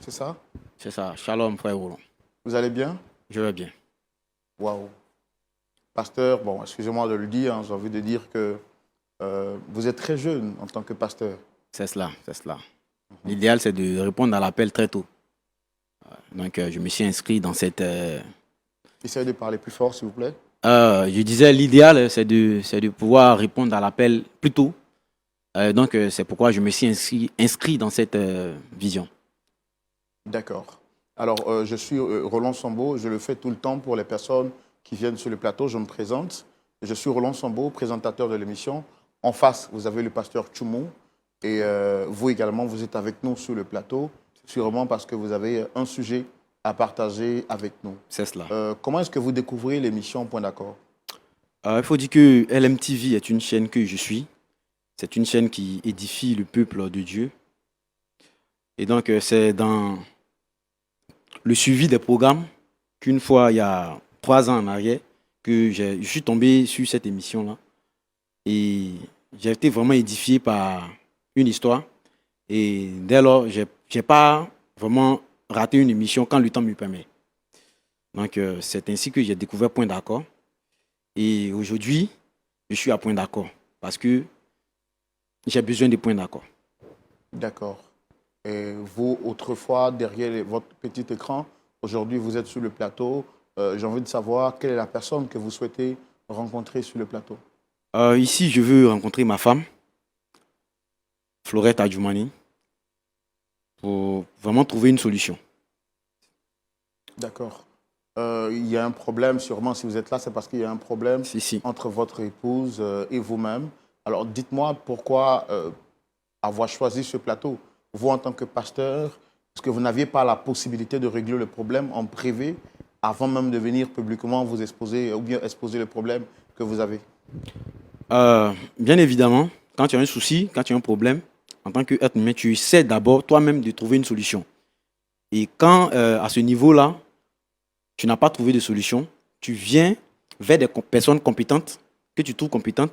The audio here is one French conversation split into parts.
c'est ça? C'est ça. Shalom, frère Roland. Vous allez bien? Je vais bien. Waouh. Pasteur, bon, excusez-moi de le dire, hein, j'ai envie de dire que vous êtes très jeune en tant que pasteur. C'est cela, c'est cela. L'idéal, c'est de répondre à l'appel très tôt. Donc, je me suis inscrit dans cette... Essayez de parler plus fort, s'il vous plaît. je disais, l'idéal, c'est de pouvoir répondre à l'appel plus tôt. Donc, c'est pourquoi je me suis inscrit dans cette vision. D'accord. Alors, je suis Roland Sambo, je le fais tout le temps pour les personnes qui viennent sur le plateau, je me présente. Je suis Roland Sambo, présentateur de l'émission. En face, vous avez le pasteur Tchoumou. Et vous également, vous êtes avec nous sur le plateau, sûrement parce que vous avez un sujet à partager avec nous. C'est cela. Comment est-ce que vous découvrez l'émission Point d'accord? Il faut dire que LMTV est une chaîne que je suis. C'est une chaîne qui édifie le peuple de Dieu. Et donc, c'est dans le suivi des programmes qu'une fois, il y a 3 ans en arrière, que je suis tombé sur cette émission-là. Et j'ai été vraiment édifié par une histoire. Et dès lors, je n'ai pas vraiment raté une émission quand le temps me permet. Donc, c'est ainsi que j'ai découvert Point d'accord. Et aujourd'hui, je suis à Point d'accord parce que j'ai besoin de Points d'accord. D'accord. Et vous, autrefois, derrière votre petit écran, aujourd'hui, vous êtes sur le plateau. J'ai envie de savoir quelle est la personne que vous souhaitez rencontrer sur le plateau. Ici, je veux rencontrer ma femme, Florette Adjoumani, pour vraiment trouver une solution. D'accord. Il y a un problème, sûrement, si vous êtes là, c'est parce qu'il y a un problème Si. entre votre épouse et vous-même. Alors, dites-moi pourquoi avoir choisi ce plateau. Vous, en tant que pasteur, est-ce que vous n'aviez pas la possibilité de régler le problème en privé avant même de venir publiquement vous exposer ou bien exposer le problème que vous avez? Bien évidemment, quand tu as un souci, quand tu as un problème, en tant qu'être humain, tu essaies d'abord toi-même de trouver une solution. Et quand, à ce niveau-là, tu n'as pas trouvé de solution, tu viens vers des personnes compétentes, que tu trouves compétentes,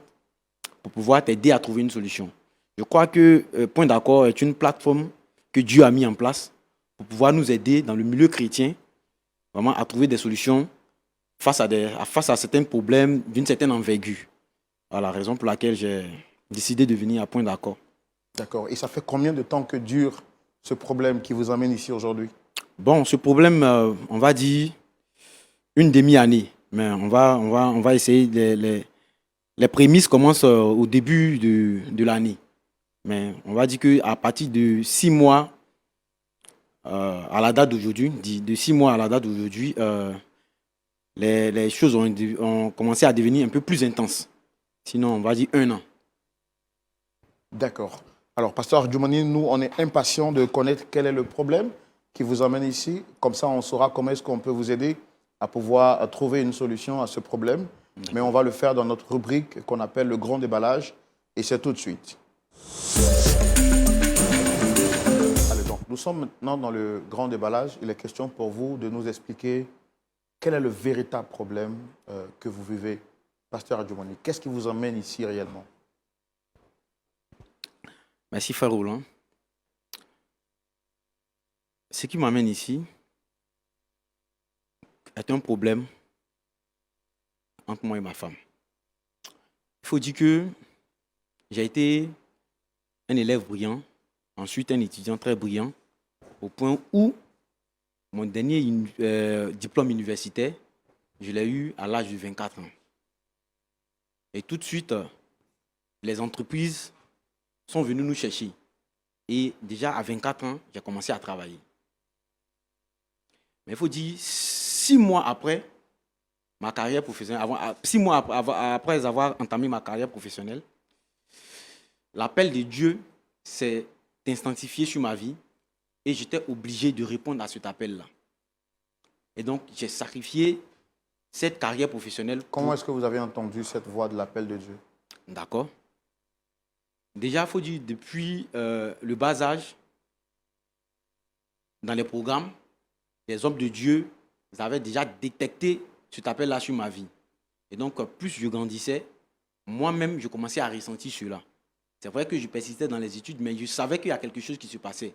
pour pouvoir t'aider à trouver une solution. Je crois que Point d'accord est une plateforme que Dieu a mis en place pour pouvoir nous aider dans le milieu chrétien, vraiment à trouver des solutions face à certains problèmes d'une certaine envergure. Voilà la raison pour laquelle j'ai décidé de venir à Point d'accord. D'accord. Et ça fait combien de temps que dure ce problème qui vous amène ici aujourd'hui? Bon, ce problème, on va dire une demi-année, mais on va essayer. Les prémices commencent au début de l'année. Mais on va dire qu'à partir de 6 mois à la date d'aujourd'hui, de 6 mois à la date d'aujourd'hui, les choses ont commencé à devenir un peu plus intenses. Sinon, on va dire 1 an. D'accord. Alors, pasteur Djoumani, nous, on est impatients de connaître quel est le problème qui vous amène ici. Comme ça, on saura comment est-ce qu'on peut vous aider à pouvoir trouver une solution à ce problème. Mais on va le faire dans notre rubrique qu'on appelle le grand déballage. Et c'est tout de suite. Allez, donc, nous sommes maintenant dans le grand déballage. Il est question pour vous de nous expliquer quel est le véritable problème que vous vivez, pasteur Adjoumani. Qu'est-ce qui vous emmène ici réellement? Merci, frère Roland. Ce qui m'amène ici est un problème entre moi et ma femme. Il faut dire que j'ai été un élève brillant, ensuite un étudiant très brillant, au point où mon dernier diplôme universitaire, je l'ai eu à l'âge de 24 ans. Et tout de suite, les entreprises sont venues nous chercher. Et déjà à 24 ans, j'ai commencé à travailler. Mais il faut dire, 6 mois après ma carrière professionnelle, 6 mois après avoir entamé ma carrière professionnelle, l'appel de Dieu s'est intensifié sur ma vie et j'étais obligé de répondre à cet appel-là. Et donc, j'ai sacrifié cette carrière professionnelle. Comment est-ce que vous avez entendu cette voix de l'appel de Dieu? D'accord. Déjà, il faut dire, depuis le bas âge, dans les programmes, les hommes de Dieu avaient déjà détecté cet appel-là sur ma vie. Et donc, plus je grandissais, moi-même, je commençais à ressentir cela. C'est vrai que je persistais dans les études, mais je savais qu'il y a quelque chose qui se passait.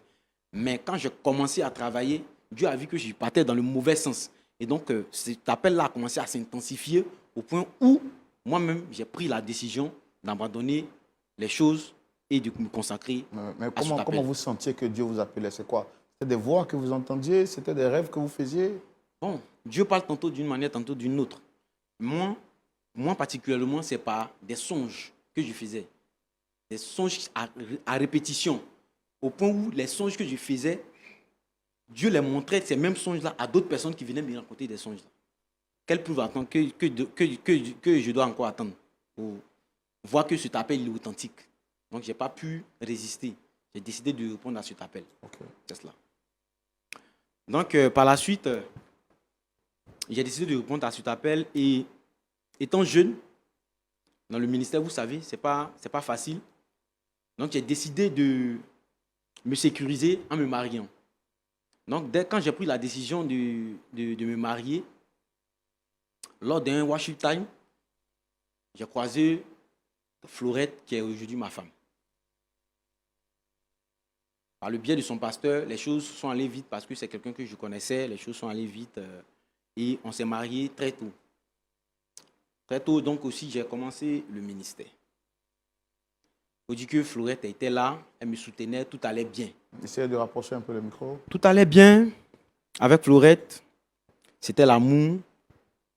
Mais quand j'ai commencé à travailler, Dieu a vu que je partais dans le mauvais sens. Et donc, cet appel-là a commencé à s'intensifier au point où moi-même, j'ai pris la décision d'abandonner les choses et de me consacrer Mais à cet appel. comment vous sentiez que Dieu vous appelait? C'est quoi? C'était des voix que vous entendiez? C'était des rêves que vous faisiez? Bon, Dieu parle tantôt d'une manière, tantôt d'une autre. Moi particulièrement, c'est par des songes que je faisais. Des songes à répétition. Au point où les songes que je faisais, Dieu les montrait, ces mêmes songes-là, à d'autres personnes qui venaient me raconter des songes-là. Quelle preuve attendre que je dois encore attendre pour voir que cet appel est authentique. Donc, je n'ai pas pu résister. J'ai décidé de répondre à cet appel. Ok. C'est cela. Donc, par la suite, j'ai décidé de répondre à cet appel et étant jeune, dans le ministère, vous savez, ce n'est pas facile. Donc, j'ai décidé de me sécuriser en me mariant. Donc, quand j'ai pris la décision de me marier, lors d'un worship time, j'ai croisé Florette, qui est aujourd'hui ma femme. Par le biais de son pasteur, les choses sont allées vite parce que c'est quelqu'un que je connaissais, les choses sont allées vite et on s'est mariés très tôt. Très tôt, donc aussi, j'ai commencé le ministère. Il faut dire que Florette était là, elle me soutenait, tout allait bien. Essayez de rapprocher un peu le micro. Tout allait bien avec Florette, c'était l'amour.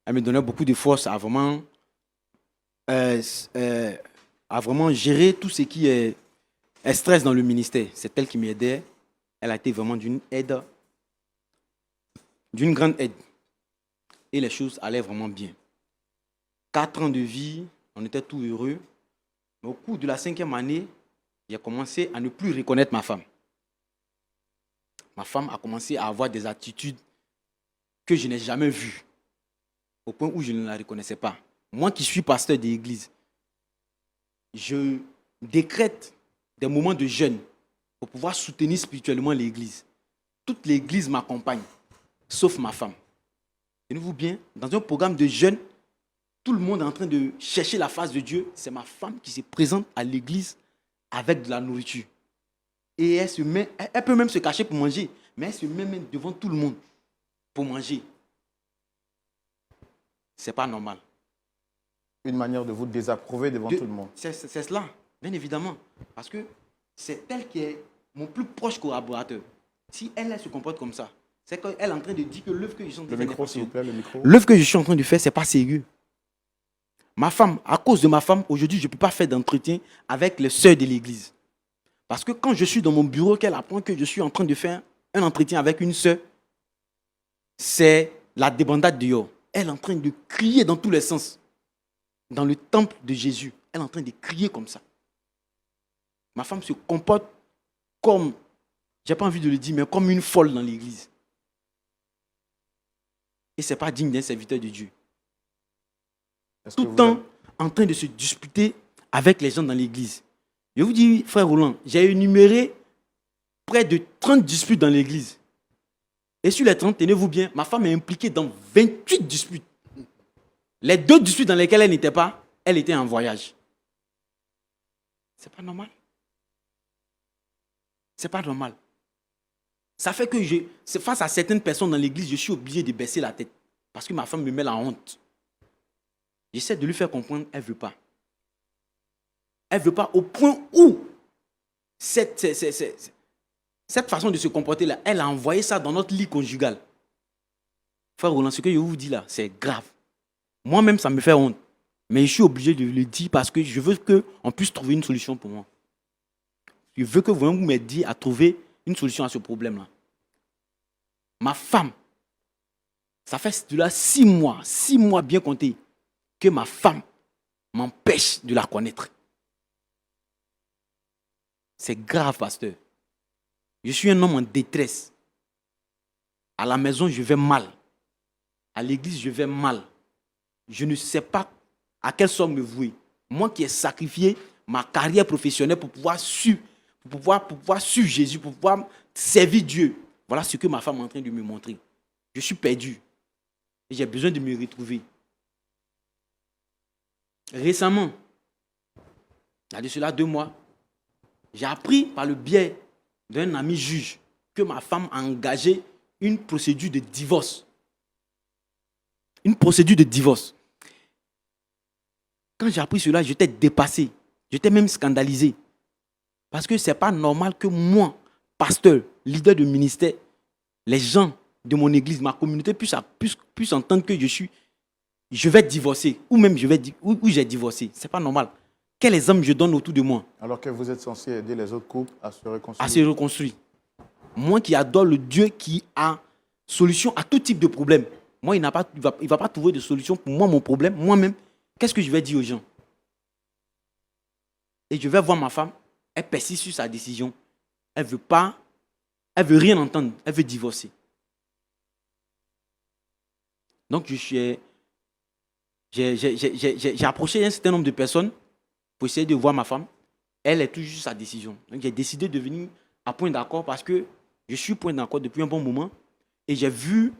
Elle me donnait beaucoup de force à vraiment gérer tout ce qui est stress dans le ministère. C'est elle qui m'aidait. Elle a été vraiment d'une grande aide. Et les choses allaient vraiment bien. 4 ans de vie, on était tout heureux. Mais au cours de la 5e année, j'ai commencé à ne plus reconnaître ma femme. Ma femme a commencé à avoir des attitudes que je n'ai jamais vues, au point où je ne la reconnaissais pas. Moi qui suis pasteur de l'église, je décrète des moments de jeûne pour pouvoir soutenir spirituellement l'église. Toute l'église m'accompagne, sauf ma femme. Tenez-vous bien, dans un programme de jeûne, tout le monde est en train de chercher la face de Dieu. C'est ma femme qui se présente à l'église avec de la nourriture. Et elle peut même se cacher pour manger, mais elle se met même devant tout le monde pour manger. C'est pas normal. Une manière de vous désapprouver devant tout le monde. C'est cela, bien évidemment. Parce que c'est elle qui est mon plus proche collaborateur. Si elle se comporte comme ça, c'est qu'elle est en train de dire que l'œuvre que je suis en train de faire. Le micro, s'il vous plaît, le micro. L'œuvre que je suis en train de faire, ce n'est pas sérieux. Ma femme, à cause de ma femme, aujourd'hui, je ne peux pas faire d'entretien avec les sœurs de l'église. Parce que quand je suis dans mon bureau, qu'elle apprend que je suis en train de faire un entretien avec une sœur, c'est la débandade dehors. Elle est en train de crier dans tous les sens. Dans le temple de Jésus, elle est en train de crier comme ça. Ma femme se comporte comme, je n'ai pas envie de le dire, mais comme une folle dans l'église. Et ce n'est pas digne d'un serviteur de Dieu. Tout le temps en train de se disputer avec les gens dans l'église. Je vous dis, frère Roland, j'ai énuméré près de 30 disputes dans l'église. Et sur les 30, tenez-vous bien, ma femme est impliquée dans 28 disputes. Les 2 disputes dans lesquelles elle n'était pas, elle était en voyage. C'est pas normal. C'est pas normal. Ça fait que face à certaines personnes dans l'église, je suis obligé de baisser la tête. Parce que ma femme me met la honte. J'essaie de lui faire comprendre, elle ne veut pas. Elle ne veut pas au point où cette façon de se comporter là, elle a envoyé ça dans notre lit conjugal. Frère Roland, ce que je vous dis là, c'est grave. Moi-même, ça me fait honte. Mais je suis obligé de le dire parce que je veux qu'on puisse trouver une solution pour moi. Je veux que vous m'aidiez à trouver une solution à ce problème-là. Ma femme, ça fait de là 6 mois bien comptés, que ma femme m'empêche de la connaître. C'est grave, pasteur. Je suis un homme en détresse. À la maison, je vais mal. À l'église, je vais mal. Je ne sais pas à quelle sorte me vouer. Moi qui ai sacrifié ma carrière professionnelle pour pouvoir suivre Jésus, pour pouvoir servir Dieu. Voilà ce que ma femme est en train de me montrer. Je suis perdu. Et j'ai besoin de me retrouver. Récemment, il y a de cela 2 mois, j'ai appris par le biais d'un ami juge que ma femme a engagé une procédure de divorce. Une procédure de divorce. Quand j'ai appris cela, j'étais dépassé. J'étais même scandalisé. Parce que ce n'est pas normal que moi, pasteur, leader de ministère, les gens de mon église, ma communauté puissent entendre que je vais divorcer, ou même j'ai divorcé. Ce n'est pas normal. Quel exemple je donne autour de moi? Alors que vous êtes censé aider les autres couples à se reconstruire. À se reconstruire. Moi qui adore le Dieu qui a solution à tout type de problème. Moi, il ne va pas trouver de solution pour moi, mon problème, moi-même. Qu'est-ce que je vais dire aux gens? Et je vais voir ma femme, elle persiste sur sa décision. Elle veut rien entendre, elle veut divorcer. Donc, j'ai approché un certain nombre de personnes pour essayer de voir ma femme. Elle est toujours sur sa décision. Donc, j'ai décidé de venir à point d'accord parce que je suis point d'accord depuis un bon moment et j'ai vu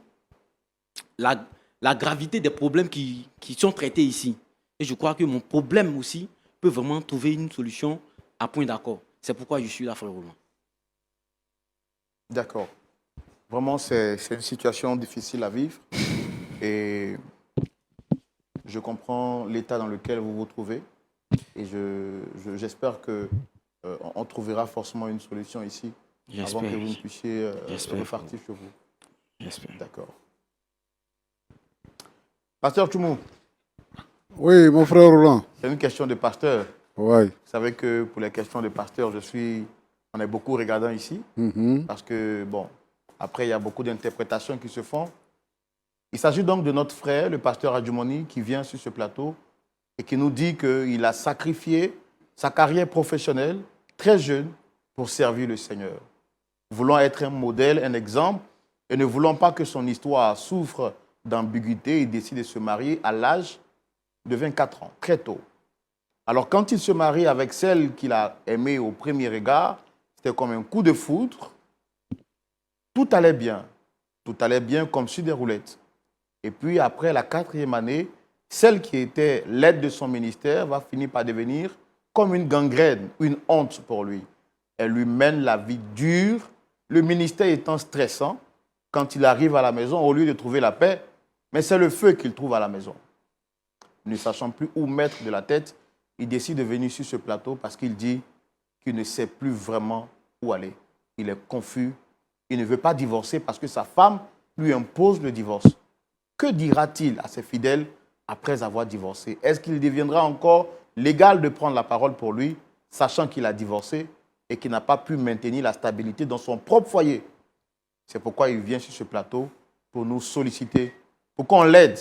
la gravité des problèmes qui sont traités ici. Et je crois que mon problème aussi peut vraiment trouver une solution à point d'accord. C'est pourquoi je suis là, frère Roland. D'accord. Vraiment, c'est une situation difficile à vivre. Et je comprends l'état dans lequel vous vous trouvez. Et j'espère qu'on trouvera forcément une solution ici avant que vous ne puissiez repartir chez vous. J'espère. D'accord. Pasteur Tchoumou. Oui, mon frère Roland. C'est une question de pasteur. Oui. Vous savez que pour les questions de pasteur, on est beaucoup regardant ici. Parce que, bon, après, il y a beaucoup d'interprétations qui se font. Il s'agit donc de notre frère, le pasteur Adjumoni, qui vient sur ce plateau et qui nous dit qu'il a sacrifié sa carrière professionnelle très jeune pour servir le Seigneur. Voulant être un modèle, un exemple, et ne voulant pas que son histoire souffre d'ambiguïté, il décide de se marier à l'âge de 24 ans, très tôt. Alors quand il se marie avec celle qu'il a aimée au premier regard, c'était comme un coup de foudre. Tout allait bien. Tout allait bien comme sur des roulettes. Et puis après la 4e année, celle qui était l'aide de son ministère va finir par devenir comme une gangrène, une honte pour lui. Elle lui mène la vie dure, le ministère étant stressant. Quand il arrive à la maison, au lieu de trouver la paix, mais c'est le feu qu'il trouve à la maison. Ne sachant plus où mettre de la tête, il décide de venir sur ce plateau parce qu'il dit qu'il ne sait plus vraiment où aller. Il est confus, il ne veut pas divorcer parce que sa femme lui impose le divorce. Que dira-t-il à ses fidèles après avoir divorcé? Est-ce qu'il deviendra encore légal de prendre la parole pour lui, sachant qu'il a divorcé et qu'il n'a pas pu maintenir la stabilité dans son propre foyer? C'est pourquoi il vient sur ce plateau pour nous solliciter, pour qu'on l'aide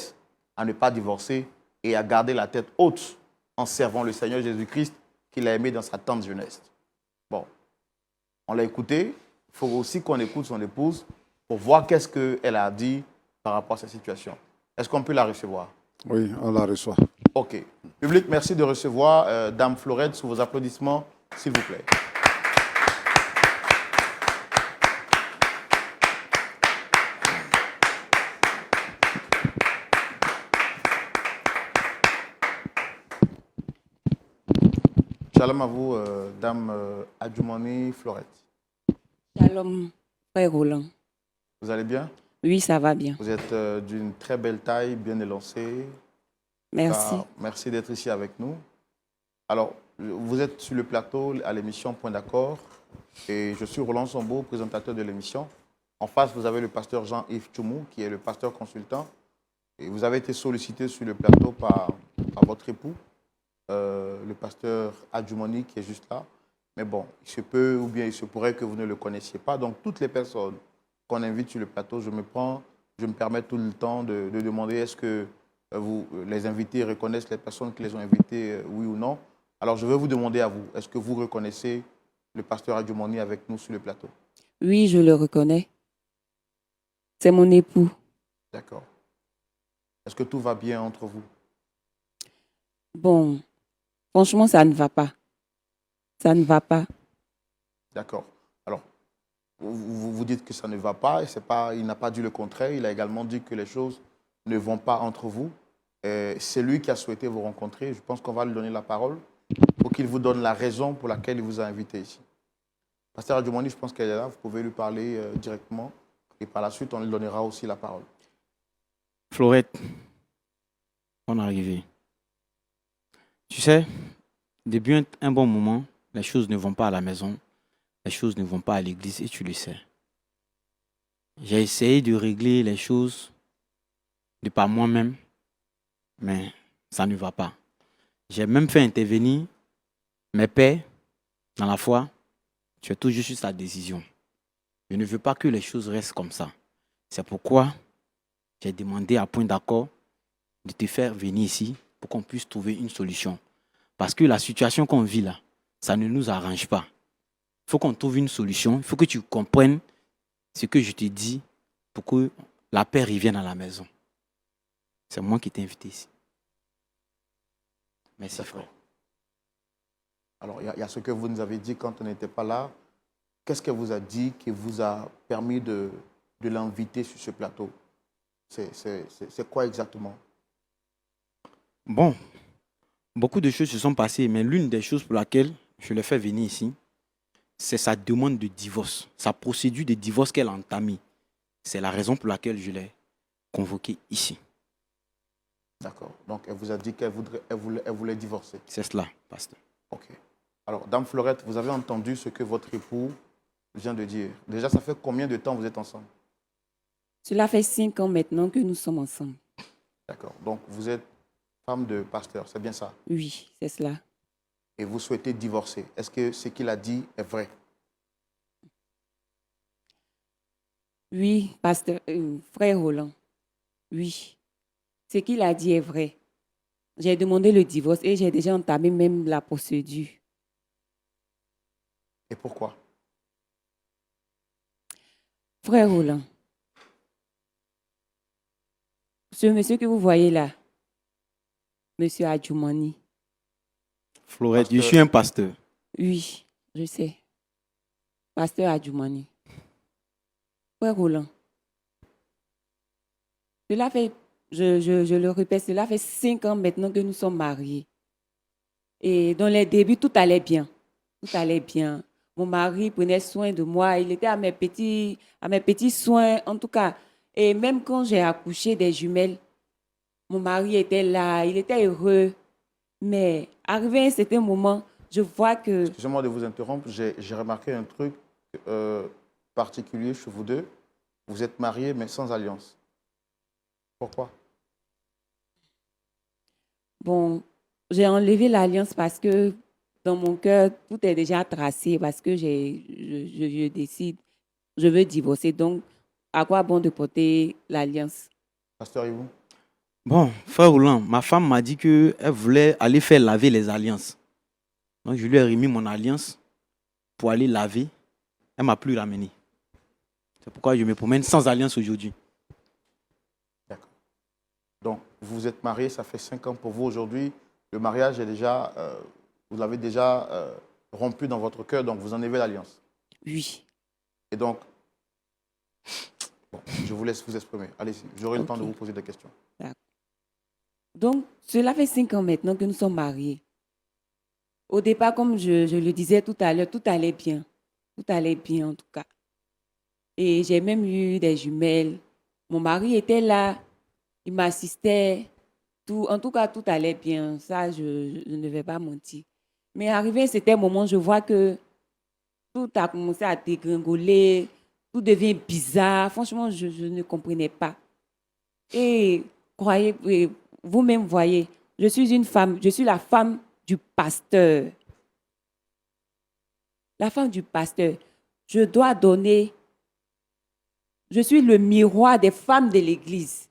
à ne pas divorcer et à garder la tête haute en servant le Seigneur Jésus-Christ qu'il a aimé dans sa tendre jeunesse. Bon, on l'a écouté. Il faut aussi qu'on écoute son épouse pour voir qu'est-ce qu'elle a dit par rapport à cette situation. Est-ce qu'on peut la recevoir? Oui, on la reçoit. OK. Public, merci de recevoir Dame Florette sous vos applaudissements, s'il vous plaît. Shalom à vous, Dame Adjumoni Florette. Shalom, frère Roland. Vous allez bien? Oui, ça va bien. Vous êtes d'une très belle taille, bien élancée. Merci. Merci d'être ici avec nous. Alors, vous êtes sur le plateau à l'émission Point d'accord. Et je suis Roland Sambo, présentateur de l'émission. En face, vous avez le pasteur Jean-Yves Tchoumou, qui est le pasteur consultant. Et vous avez été sollicité sur le plateau par votre époux, le pasteur Adjumoni, qui est juste là. Mais bon, il se peut ou bien il se pourrait que vous ne le connaissiez pas. Donc, toutes les personnes qu'on invite sur le plateau, je me permets tout le temps de demander est-ce que les invités reconnaissent les personnes qui les ont invités, oui ou non. Alors, je vais vous demander à vous, est-ce que vous reconnaissez le pasteur Adjumoni avec nous sur le plateau? Oui, je le reconnais. C'est mon époux. D'accord. Est-ce que tout va bien entre vous? Bon, franchement, ça ne va pas. Ça ne va pas. D'accord. Alors, vous dites que ça ne va pas, il n'a pas dit le contraire, il a également dit que les choses ne vont pas entre vous. C'est lui qui a souhaité vous rencontrer. Je pense qu'on va lui donner la parole pour qu'il vous donne la raison pour laquelle il vous a invité ici. Pasteur Adjoumani, je pense qu'elle est là. Vous pouvez lui parler directement. Et par la suite, on lui donnera aussi la parole. Florette, on est arrivé. Tu sais, depuis un bon moment, les choses ne vont pas à la maison, les choses ne vont pas à l'église et tu le sais. J'ai essayé de régler les choses de par moi-même, mais ça ne va pas. J'ai même fait intervenir mes pères dans la foi. Tu es toujours sur sa décision. Je ne veux pas que les choses restent comme ça. C'est pourquoi j'ai demandé à point d'accord de te faire venir ici pour qu'on puisse trouver une solution. Parce que la situation qu'on vit là, ça ne nous arrange pas. Il faut qu'on trouve une solution. Il faut que tu comprennes ce que je te dis pour que la paix revienne à la maison. C'est moi qui t'ai invité ici. Merci, frère. Alors, il y a ce que vous nous avez dit quand on n'était pas là. Qu'est-ce qu'elle vous a dit qui vous a permis de l'inviter sur ce plateau? C'est quoi exactement? Bon, beaucoup de choses se sont passées, mais l'une des choses pour laquelle je l'ai fait venir ici, c'est sa demande de divorce, sa procédure de divorce qu'elle a entamée. C'est la raison pour laquelle je l'ai convoquée ici. D'accord. Donc, elle vous a dit qu'elle voulait divorcer. C'est cela, pasteur. OK. Alors, Dame Florette, vous avez entendu ce que votre époux vient de dire. Déjà, ça fait combien de temps vous êtes ensemble? Cela fait 5 ans maintenant que nous sommes ensemble. D'accord. Donc, vous êtes femme de pasteur, c'est bien ça? Oui, c'est cela. Et vous souhaitez divorcer. Est-ce que ce qu'il a dit est vrai? Oui, pasteur, frère Roland. Oui, ce qu'il a dit est vrai. J'ai demandé le divorce et j'ai déjà entamé même la procédure. Et pourquoi? Frère Roland, ce monsieur que vous voyez là, monsieur Adjoumani, Florette, je Pasteur. suis un pasteur. oui, je sais. Pasteur Adjoumani. Frère Roland, cela fait, je le répète, cela fait 5 ans maintenant que nous sommes mariés. Et dans les débuts, tout allait bien. Tout allait bien. Mon mari prenait soin de moi. Il était à mes petits soins, en tout cas. Et même quand j'ai accouché des jumelles, mon mari était là, il était heureux. Mais arrivé à un certain moment, je vois que Excusez-moi de vous interrompre. J'ai remarqué un truc particulier chez vous deux. Vous êtes mariés, mais sans alliance. Pourquoi? bon, j'ai enlevé l'alliance parce que dans mon cœur, tout est déjà tracé parce que je décide, je veux divorcer. Donc, à quoi bon de porter l'alliance? Pasteur et vous? Bon, frère Roland, ma femme m'a dit qu'elle voulait aller faire laver les alliances. Donc, je lui ai remis mon alliance pour aller laver. Elle ne m'a plus ramené. C'est pourquoi je me promène sans alliance aujourd'hui. D'accord. Donc, vous êtes mariés, ça fait 5 ans pour vous aujourd'hui. Le mariage est déjà, vous l'avez déjà rompu dans votre cœur, donc vous enlevez l'alliance. Oui. Et donc, bon, je vous laisse vous exprimer. Allez-y, j'aurai le temps de Ok. vous poser des questions. Donc, cela fait 5 ans maintenant que nous sommes mariés. Au départ, comme je le disais tout à l'heure, tout allait bien. Tout allait bien, en tout cas. Et j'ai même eu des jumelles. Mon mari était là, il m'assistait. En tout cas, tout allait bien. Ça, je ne vais pas mentir. Mais arrivé à cet moment, je vois que tout a commencé à dégringoler. Tout devient bizarre. Franchement, je ne comprenais pas. Et croyez, vous-même voyez, je suis une femme, je suis la femme du pasteur. La femme du pasteur. Je dois donner, je suis le miroir des femmes de l'Église.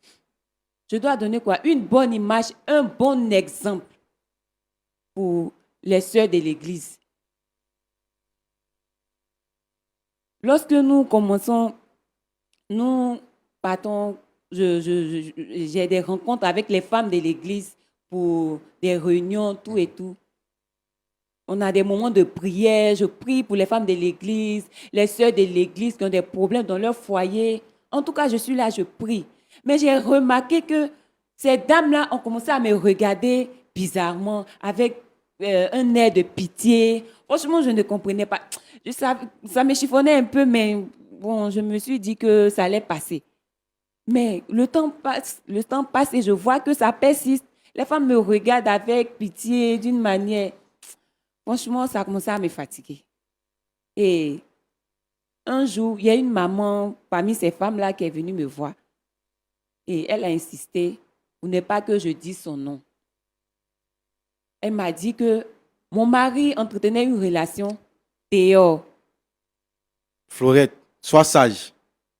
Je dois donner quoi? Une bonne image, un bon exemple pour les sœurs de l'Église. Lorsque nous commençons, nous partons, j'ai des rencontres avec les femmes de l'Église pour des réunions, tout et tout. On a des moments de prière, je prie pour les femmes de l'Église, les sœurs de l'Église qui ont des problèmes dans leur foyer. En tout cas, je suis là, je prie. Mais j'ai remarqué que ces dames-là ont commencé à me regarder bizarrement, avec un air de pitié. Franchement, je ne comprenais pas. Ça me chiffonnait un peu, mais bon, je me suis dit que ça allait passer. Mais le temps passe et je vois que ça persiste. Les femmes me regardent avec pitié d'une manière. Franchement, ça a commencé à me fatiguer. Et un jour, il y a une maman parmi ces femmes-là qui est venue me voir. Et elle a insisté pour ne pas que je dise son nom. Elle m'a dit que mon mari entretenait une relation dehors. Florette, sois sage.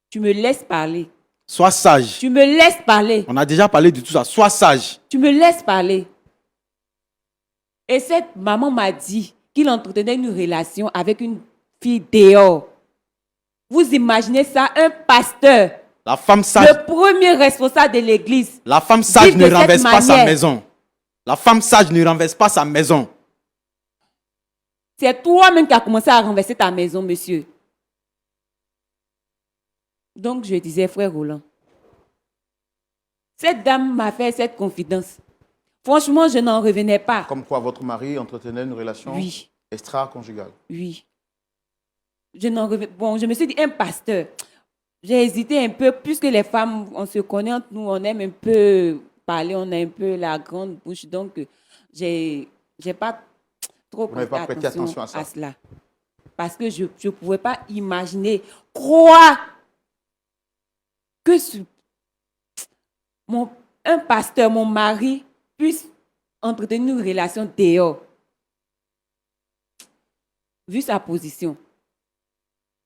Tu me laisses parler. Sois sage. Tu me laisses parler. On a déjà parlé de tout ça. Sois sage. Tu me laisses parler. Et cette maman m'a dit qu'il entretenait une relation avec une fille dehors. Vous imaginez ça, un pasteur, La femme sage, le premier responsable de l'église. la femme sage Dit ne de cette renverse pas sa manière. maison. La femme sage ne renverse pas sa maison. C'est toi-même qui as commencé à renverser ta maison, monsieur. Donc, je disais, frère Roland, cette dame m'a fait cette confidence. Franchement, je n'en revenais pas. Comme quoi votre mari entretenait une relation Oui, extra-conjugale. oui. Bon, je me suis dit, un pasteur. J'ai hésité un peu, puisque les femmes, on se connaît entre nous, on aime un peu parler, on a un peu la grande bouche. Donc, j'ai pas trop Vous n'avez pas prêté attention à ça. cela. Parce que je ne pouvais pas imaginer, croire que un pasteur, mon mari, puisse entretenir une relation dehors. Vu sa position.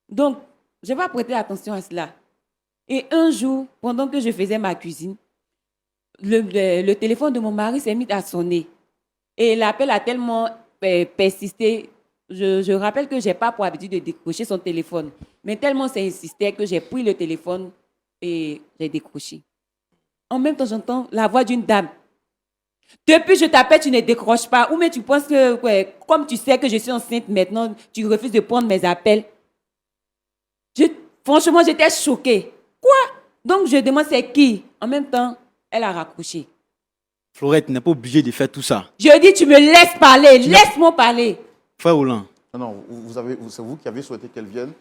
Donc, je n'ai pas prêté attention à cela. Et un jour, pendant que je faisais ma cuisine, le téléphone de mon mari s'est mis à sonner. Et l'appel a tellement persisté. Je rappelle que je n'ai pas pour habitude de décrocher son téléphone. Mais tellement ça insistait que j'ai pris le téléphone et j'ai décroché. En même temps, j'entends la voix d'une dame. Depuis je t'appelle, tu ne décroches pas. Ou mais tu penses que, comme tu sais que je suis enceinte maintenant, tu refuses de prendre mes appels. Franchement, j'étais choquée. Quoi? Donc, je demande c'est qui? En même temps, elle a raccroché. Florette n'est pas obligée de faire tout ça. Je dis, tu me laisses parler. Laisse-moi parler. Frère Roland, Non, c'est vous qui avez souhaité qu'elle vienne.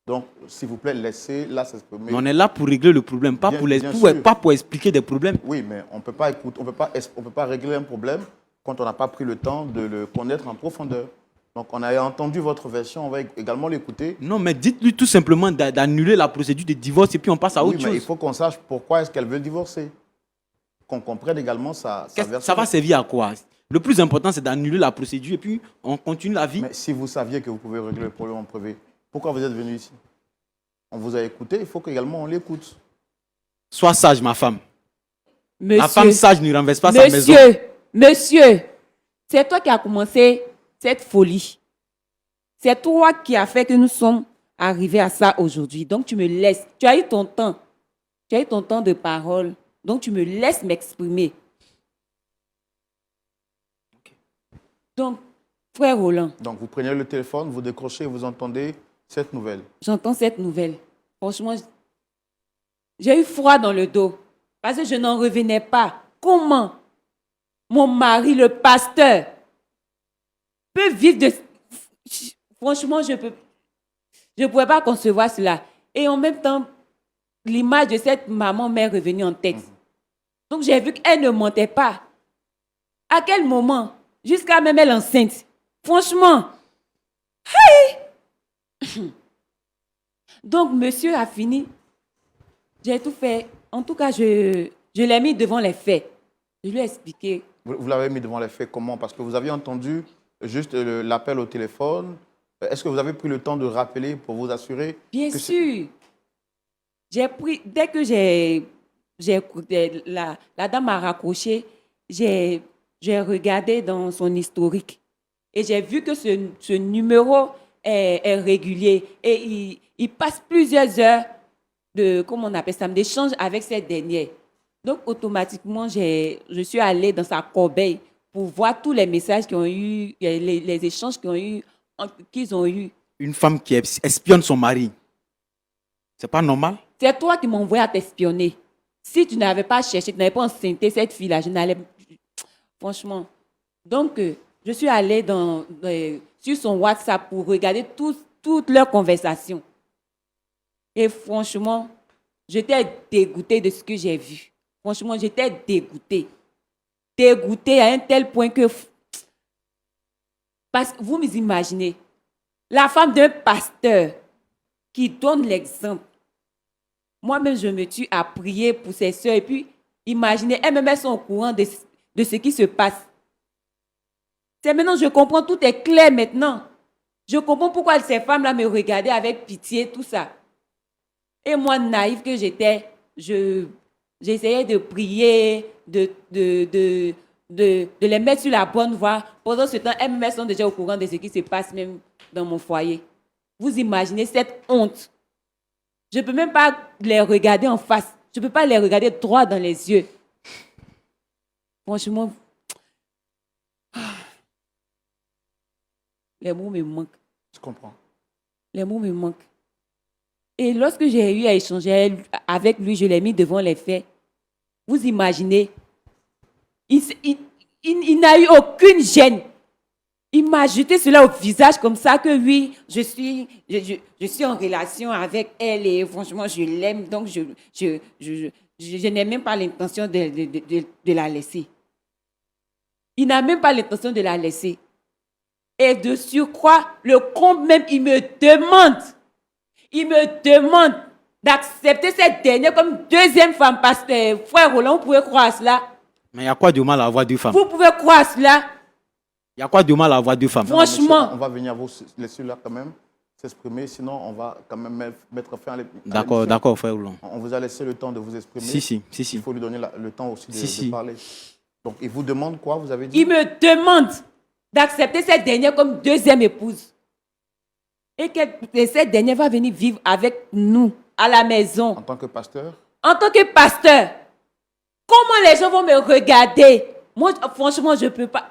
Donc, s'il vous plaît, laissez-la s'exprimer. on est là pour régler le problème, pas, Bien- pour, bien sûr. pas pour expliquer des problèmes. Oui, mais on ne peut pas écouter, on peut pas régler un problème quand on n'a pas pris le temps de le connaître en profondeur. Donc, on a entendu votre version, on va également l'écouter. Non, mais dites-lui tout simplement d'annuler la procédure de divorce et puis on passe à Oui, autre mais il chose. faut qu'on sache pourquoi est-ce qu'elle veut divorcer. Qu'on comprenne également sa version. Ça va servir à quoi? Le plus important, c'est d'annuler la procédure et puis on continue la vie. Mais si vous saviez que vous pouvez régler le problème en privé, pourquoi vous êtes venu ici? On vous a écouté, il faut qu'également on l'écoute. Sois sage, ma femme. Monsieur, La femme sage ne renverse pas sa maison. Monsieur, c'est toi qui as commencé cette folie. C'est toi qui as fait que nous sommes arrivés à ça aujourd'hui. Donc, tu me laisses. Tu as eu ton temps. Tu as eu ton temps de parole. Donc, tu me laisses m'exprimer. Donc, frère Roland, Donc vous prenez le téléphone, vous décrochez et vous entendez cette nouvelle. j'entends cette nouvelle. Franchement, j'ai eu froid dans le dos parce que je n'en revenais pas. Comment mon mari, le pasteur, peut vivre de... Franchement, je ne pouvais pas concevoir cela. Et en même temps, l'image de cette maman m'est revenue en tête. Donc, j'ai vu qu'elle ne mentait pas. À quel moment? Jusqu'à même elle enceinte. Franchement. Hey! Donc, monsieur a fini. J'ai tout fait. En tout cas, je l'ai mis devant les faits. Je lui ai expliqué. Vous l'avez mis devant les faits comment? Parce que vous aviez entendu juste l'appel au téléphone. Est-ce que vous avez pris le temps de rappeler pour vous assurer? Bien que sûr. J'ai pris, dès que j'ai écouté, la dame a raccroché, j'ai regardé dans son historique et j'ai vu que ce numéro est régulier et il passe plusieurs heures comment on appelle ça, d'échange avec cette dernière. Donc, automatiquement, je suis allée dans sa corbeille pour voir tous les messages qu'ils ont eu, les échanges qu'ils ont eu. Une femme qui espionne son mari, c'est pas normal? C'est toi qui m'as envoyé à t'espionner. Si tu n'avais pas cherché, tu n'avais pas enceinté cette fille-là, je n'allais... Franchement. Donc, je suis allée sur son WhatsApp pour regarder toutes leurs conversations. Et franchement, j'étais dégoûtée de ce que j'ai vu. Franchement, j'étais dégoûtée. Dégoûtée à un tel point que... Parce que vous imaginez, la femme d'un pasteur qui donne l'exemple. Moi-même, je me tue à prier pour ses soeurs. Et puis, imaginez, elles-mêmes, elles sont au courant de ce qui se passe. C'est maintenant, je comprends, tout est clair maintenant. Je comprends pourquoi ces femmes-là me regardaient avec pitié, tout ça. Et moi, naïve que j'étais, j'essayais de prier, de les mettre sur la bonne voie. Pendant ce temps, elles sont déjà au courant de ce qui se passe même dans mon foyer. Vous imaginez cette honte. Je ne peux même pas les regarder en face. Je ne peux pas les regarder droit dans les yeux. Franchement, les mots me manquent. Je comprends. Les mots me manquent. Et lorsque j'ai eu à échanger avec lui, je l'ai mis devant les faits. Vous imaginez, il n'a eu aucune gêne. Il m'a jeté cela au visage comme ça que oui, je suis en relation avec elle et franchement, je l'aime. Donc, je n'ai même pas l'intention de la laisser. Il n'a même pas l'intention de la laisser. Et de surcroît, le comte même, il me demande d'accepter cette dernière comme deuxième femme. Parce que, frère Roland, vous pouvez croire cela. Mais il y a quoi de mal à avoir deux femmes? Vous pouvez croire cela. Il y a quoi de mal à avoir deux femmes? Franchement. Monsieur, on va venir vous laisser là quand même s'exprimer, sinon on va quand même mettre fin à l'émission. D'accord, frère Roland. On vous a laissé le temps de vous exprimer. Si. Il faut lui donner le temps aussi de parler. Donc, il vous demande quoi, vous avez dit? Il me demande d'accepter cette dernière comme deuxième épouse. Et cette dernière va venir vivre avec nous à la maison. En tant que pasteur? En tant que pasteur. Comment les gens vont me regarder? Moi, franchement, je ne peux pas.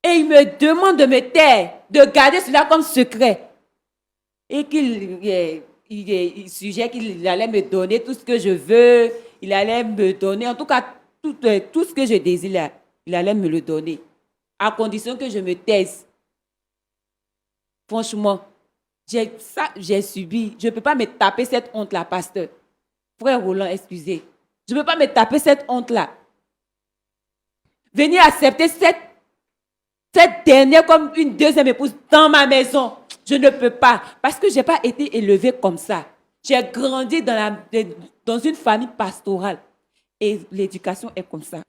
Et il me demande de me taire, de garder cela comme secret. Et qu'il suggère qu'il allait me donner tout ce que je veux. Il allait me donner, en tout cas, tout ce que je désire, il allait me le donner. À condition que je me taise. Franchement, j'ai subi. Je ne peux pas me taper cette honte-là, pasteur. Frère Roland, excusez. Je ne peux pas me taper cette honte-là. Venir accepter cette dernière comme une deuxième épouse dans ma maison. Je ne peux pas. Parce que je n'ai pas été élevée comme ça. J'ai grandi dans une famille pastorale. Et l'éducation est comme ça.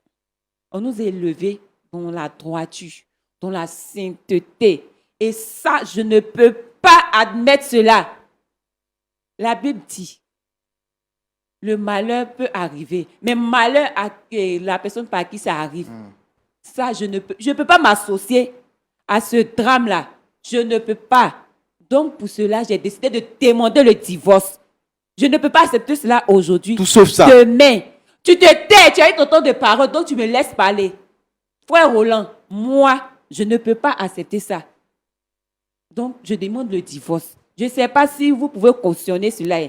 On nous a élevés dans la droiture, dans la sainteté. Et ça, je ne peux pas admettre cela. La Bible dit, le malheur peut arriver. Mais malheur à la personne par qui ça arrive. Ça, je ne peux pas m'associer à ce drame-là. Je ne peux pas. Donc, pour cela, j'ai décidé de demander le divorce. Je ne peux pas accepter cela aujourd'hui. Tout sauf ça. Demain, tu te tais, tu as eu ton temps de parole, donc tu me laisses parler. Frère Roland, moi, je ne peux pas accepter ça. Donc, je demande le divorce. Je ne sais pas si vous pouvez cautionner cela.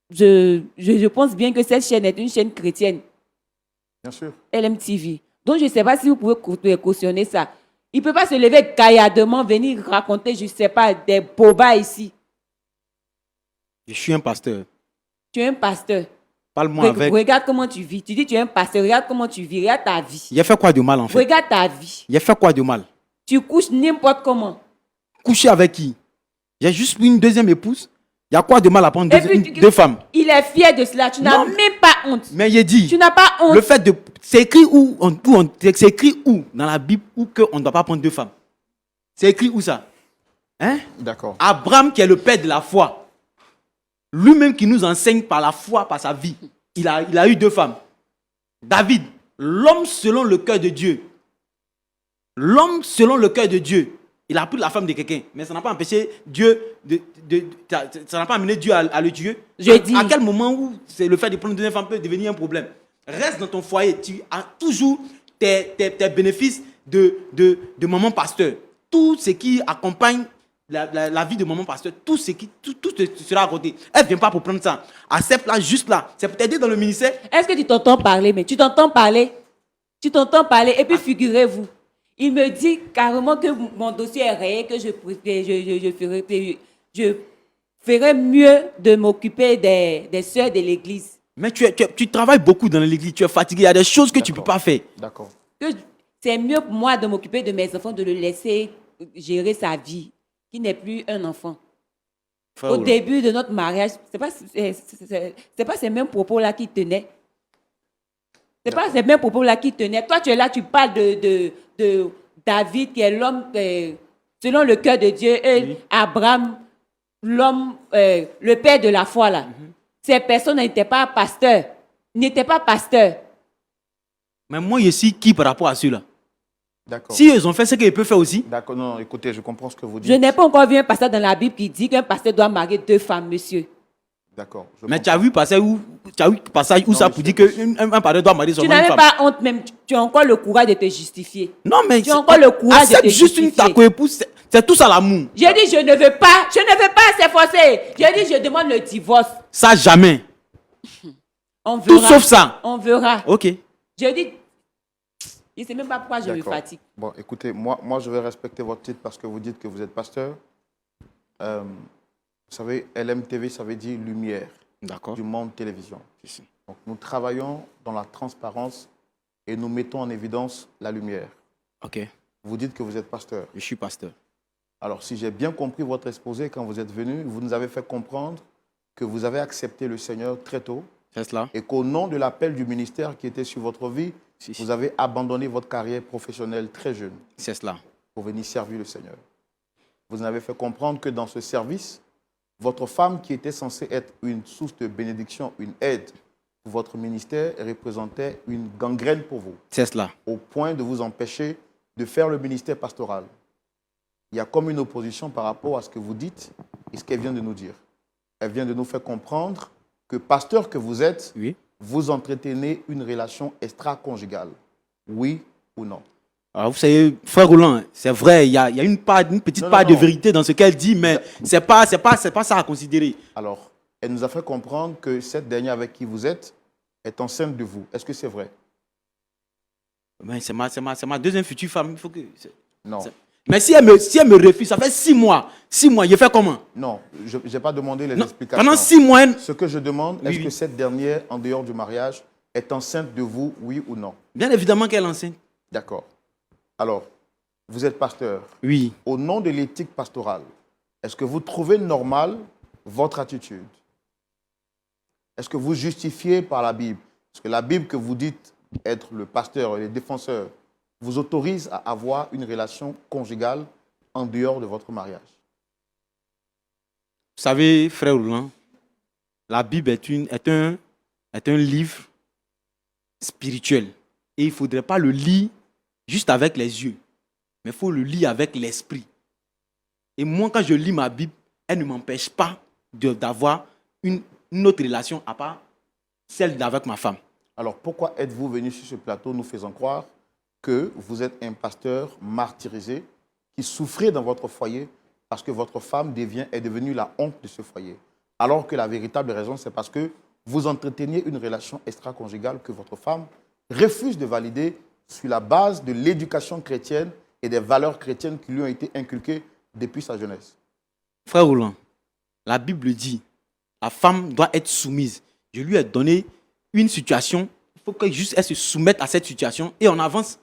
Je pense bien que cette chaîne est une chaîne chrétienne. Bien sûr. LMTV. Donc, je ne sais pas si vous pouvez cautionner ça. Il ne peut pas se lever gaillardement, venir raconter, je ne sais pas, des bobas ici. Je suis un pasteur. Tu es un pasteur. Parle-moi avec... Regarde comment tu vis. Tu dis que tu es un pasteur, regarde comment tu vis, regarde ta vie. Il a fait quoi de mal en fait? Regarde ta vie. Il a fait quoi de mal? Tu couches n'importe comment. Coucher avec qui? J'ai juste pris une deuxième épouse. Il y a quoi de mal à prendre deux femmes? Il est fier de cela. Tu n'as même pas honte. Mais il dit, tu n'as pas honte. Le fait de... C'est écrit c'est écrit où dans la Bible où qu'on ne doit pas prendre deux femmes? C'est écrit où ça? Hein? D'accord. Abraham qui est le père de la foi. Lui-même qui nous enseigne par la foi, par sa vie. Il a eu deux femmes. David, l'homme selon le cœur de Dieu. L'homme selon le cœur de Dieu. Il a pris la femme de quelqu'un, mais ça n'a pas empêché Dieu ça n'a pas amené Dieu à le tuer. À quel moment où c'est le fait de prendre une deuxième femme peut devenir un problème? Reste dans ton foyer, tu as toujours tes bénéfices de maman pasteur. Tout ce qui accompagne la vie de maman pasteur, tout sera à côté. Elle ne vient pas pour prendre ça. Accepte-la juste là. C'est pour t'aider dans le ministère. Est-ce que tu t'entends parler? Mais tu t'entends parler? Tu t'entends parler et puis figurez-vous, Il me dit carrément que mon dossier est rayé, que je ferais mieux de m'occuper des sœurs de l'église. Mais tu travailles beaucoup dans l'église, tu es fatigué, il y a des choses que tu ne peux pas faire. D'accord. Que c'est mieux pour moi de m'occuper de mes enfants, de le laisser gérer sa vie, qui n'est plus un enfant. Frère Au Roland. début de notre mariage, c'est pas ces mêmes propos-là qui tenaient. C'est pas ces mêmes propos-là qui tenaient. Toi, tu es là, tu parles de David, qui est l'homme selon le cœur de Dieu, et Oui. Abraham, l'homme, le père de la foi, là. Ces personnes n'étaient pas pasteurs. N'étaient pas pasteurs. Mais moi, je suis qui par rapport à ceux-là? D'accord. Si ils ont fait ce qu'ils peuvent faire aussi, D'accord, non, écoutez, je comprends ce que vous dites. Je n'ai pas encore vu un pasteur dans la Bible qui dit qu'un pasteur doit marier 2 femmes, monsieur. D'accord. je mais comprends. tu as vu passage où ça pour dire qu'un parent doit marier Tu seulement n'as une même femme. pas honte même. Tu as encore le courage de te justifier. Non, mais Tu as encore le courage de accepte te juste une justifier. ta coépouse, c'est tout ça l'amour. J'ai dit, je ne veux pas s'efforcer. J'ai dit, je demande le divorce. Ça, jamais. On Tout verra. sauf ça. On verra. Ok. Je dis, je ne sais même pas pourquoi je me D'accord. fatigue. Bon, écoutez, moi, je vais respecter votre titre parce que vous dites que vous êtes pasteur. Vous savez, LMTV, ça veut dire lumière D'accord. du monde télévision. Donc, nous travaillons dans la transparence et nous mettons en évidence la lumière. Ok. Vous dites que vous êtes pasteur. Je suis pasteur. Alors, si j'ai bien compris votre exposé, quand vous êtes venu, vous nous avez fait comprendre que vous avez accepté le Seigneur très tôt C'est cela? et qu'au nom de l'appel du ministère qui était sur votre vie, Si. vous avez abandonné votre carrière professionnelle très jeune C'est cela. pour venir servir le Seigneur. Vous nous avez fait comprendre que dans ce service, votre femme qui était censée être une source de bénédiction, une aide pour votre ministère, représentait une gangrène pour vous, C'est cela. au point de vous empêcher de faire le ministère pastoral. Il y a comme une opposition par rapport à ce que vous dites et ce qu'elle vient de nous dire. Elle vient de nous faire comprendre que pasteur que vous êtes, Oui. vous entretenez une relation extra-conjugale. Oui ou non? Alors, vous savez, frère Roland, c'est vrai, il y a une petite Non, part non, de non. vérité dans ce qu'elle dit, mais c'est pas ça à considérer. Alors, elle nous a fait comprendre que cette dernière avec qui vous êtes est enceinte de vous. Est-ce que c'est vrai? Mais c'est ma deuxième future femme. Il faut que. Non. Mais si elle me refuse, ça fait 6 mois. 6 mois, je fais comment? Non, je n'ai pas demandé les Non, explications. pendant 6 mois, Ce que je demande, Oui, est-ce oui. que cette dernière, en dehors du mariage, est enceinte de vous, oui ou non? bien évidemment qu'elle enseigne. D'accord. Alors, vous êtes pasteur. Oui. Au nom de l'éthique pastorale, est-ce que vous trouvez normal votre attitude? Est-ce que vous justifiez par la Bible? Parce que la Bible que vous dites être le pasteur et le défenseur vous autorise à avoir une relation conjugale en dehors de votre mariage. Vous savez, frère Roland, la Bible est un livre spirituel. Et il ne faudrait pas le lire juste avec les yeux, mais il faut le lire avec l'esprit. Et moi, quand je lis ma Bible, elle ne m'empêche pas d'avoir une autre relation à part celle avec ma femme. Alors, pourquoi êtes-vous venu sur ce plateau nous faisant croire que vous êtes un pasteur martyrisé qui souffrait dans votre foyer parce que votre femme est devenue la honte de ce foyer? Alors que la véritable raison, c'est parce que vous entreteniez une relation extra-conjugale que votre femme refuse de valider sur la base de l'éducation chrétienne et des valeurs chrétiennes qui lui ont été inculquées depuis sa jeunesse. Frère Roland, la Bible dit, la femme doit être soumise. Je lui ai donné une situation, il faut qu'elle juste elle se soumette à cette situation et on avance.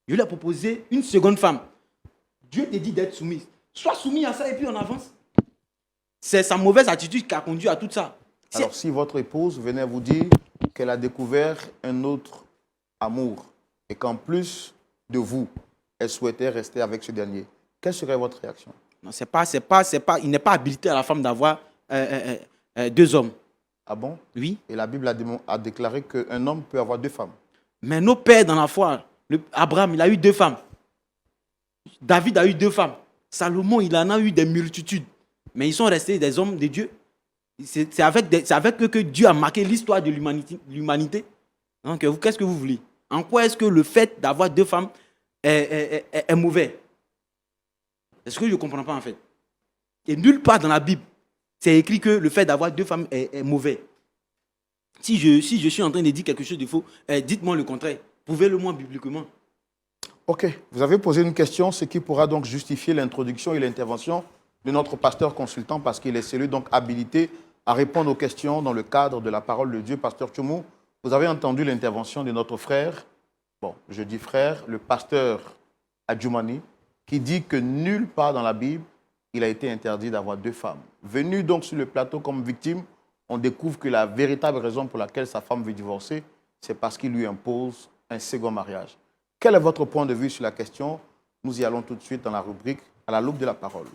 Je lui ai proposé une seconde femme. Dieu te dit d'être soumise. Sois soumis à ça et puis on avance. C'est sa mauvaise attitude qui a conduit à tout ça. Alors, si votre épouse venait vous dire qu'elle a découvert un autre amour et qu'en plus de vous, elle souhaitait rester avec ce dernier, quelle serait votre réaction? Non, il n'est pas habilité à la femme d'avoir 2 hommes. Ah bon? Oui. Et la Bible a déclaré qu'un homme peut avoir 2 femmes. Mais nos pères dans la foi, Abraham, il a eu 2 femmes. David a eu 2 femmes. Salomon, il en a eu des multitudes. Mais ils sont restés des hommes de Dieu. C'est avec eux que Dieu a marqué l'histoire de l'humanité. Donc, qu'est-ce que vous voulez? En quoi est-ce que le fait d'avoir 2 femmes est mauvais? C'est ce que je ne comprends pas en fait. Et nulle part dans la Bible, c'est écrit que le fait d'avoir 2 femmes est mauvais. Si je suis en train de dire quelque chose de faux, dites-moi le contraire. Prouvez-le moi bibliquement. Ok, vous avez posé une question, ce qui pourra donc justifier l'introduction et l'intervention de notre pasteur consultant parce qu'il est celui donc habilité à répondre aux questions dans le cadre de la parole de Dieu. Pasteur Tchoumou, vous avez entendu l'intervention de notre frère, bon, je dis frère, le pasteur Adjoumani, qui dit que nulle part dans la Bible, il a été interdit d'avoir 2 femmes. Venu donc sur le plateau comme victime, on découvre que la véritable raison pour laquelle sa femme veut divorcer, c'est parce qu'il lui impose un second mariage. Quel est votre point de vue sur la question? Nous y allons tout de suite dans la rubrique « À la loupe de la parole ».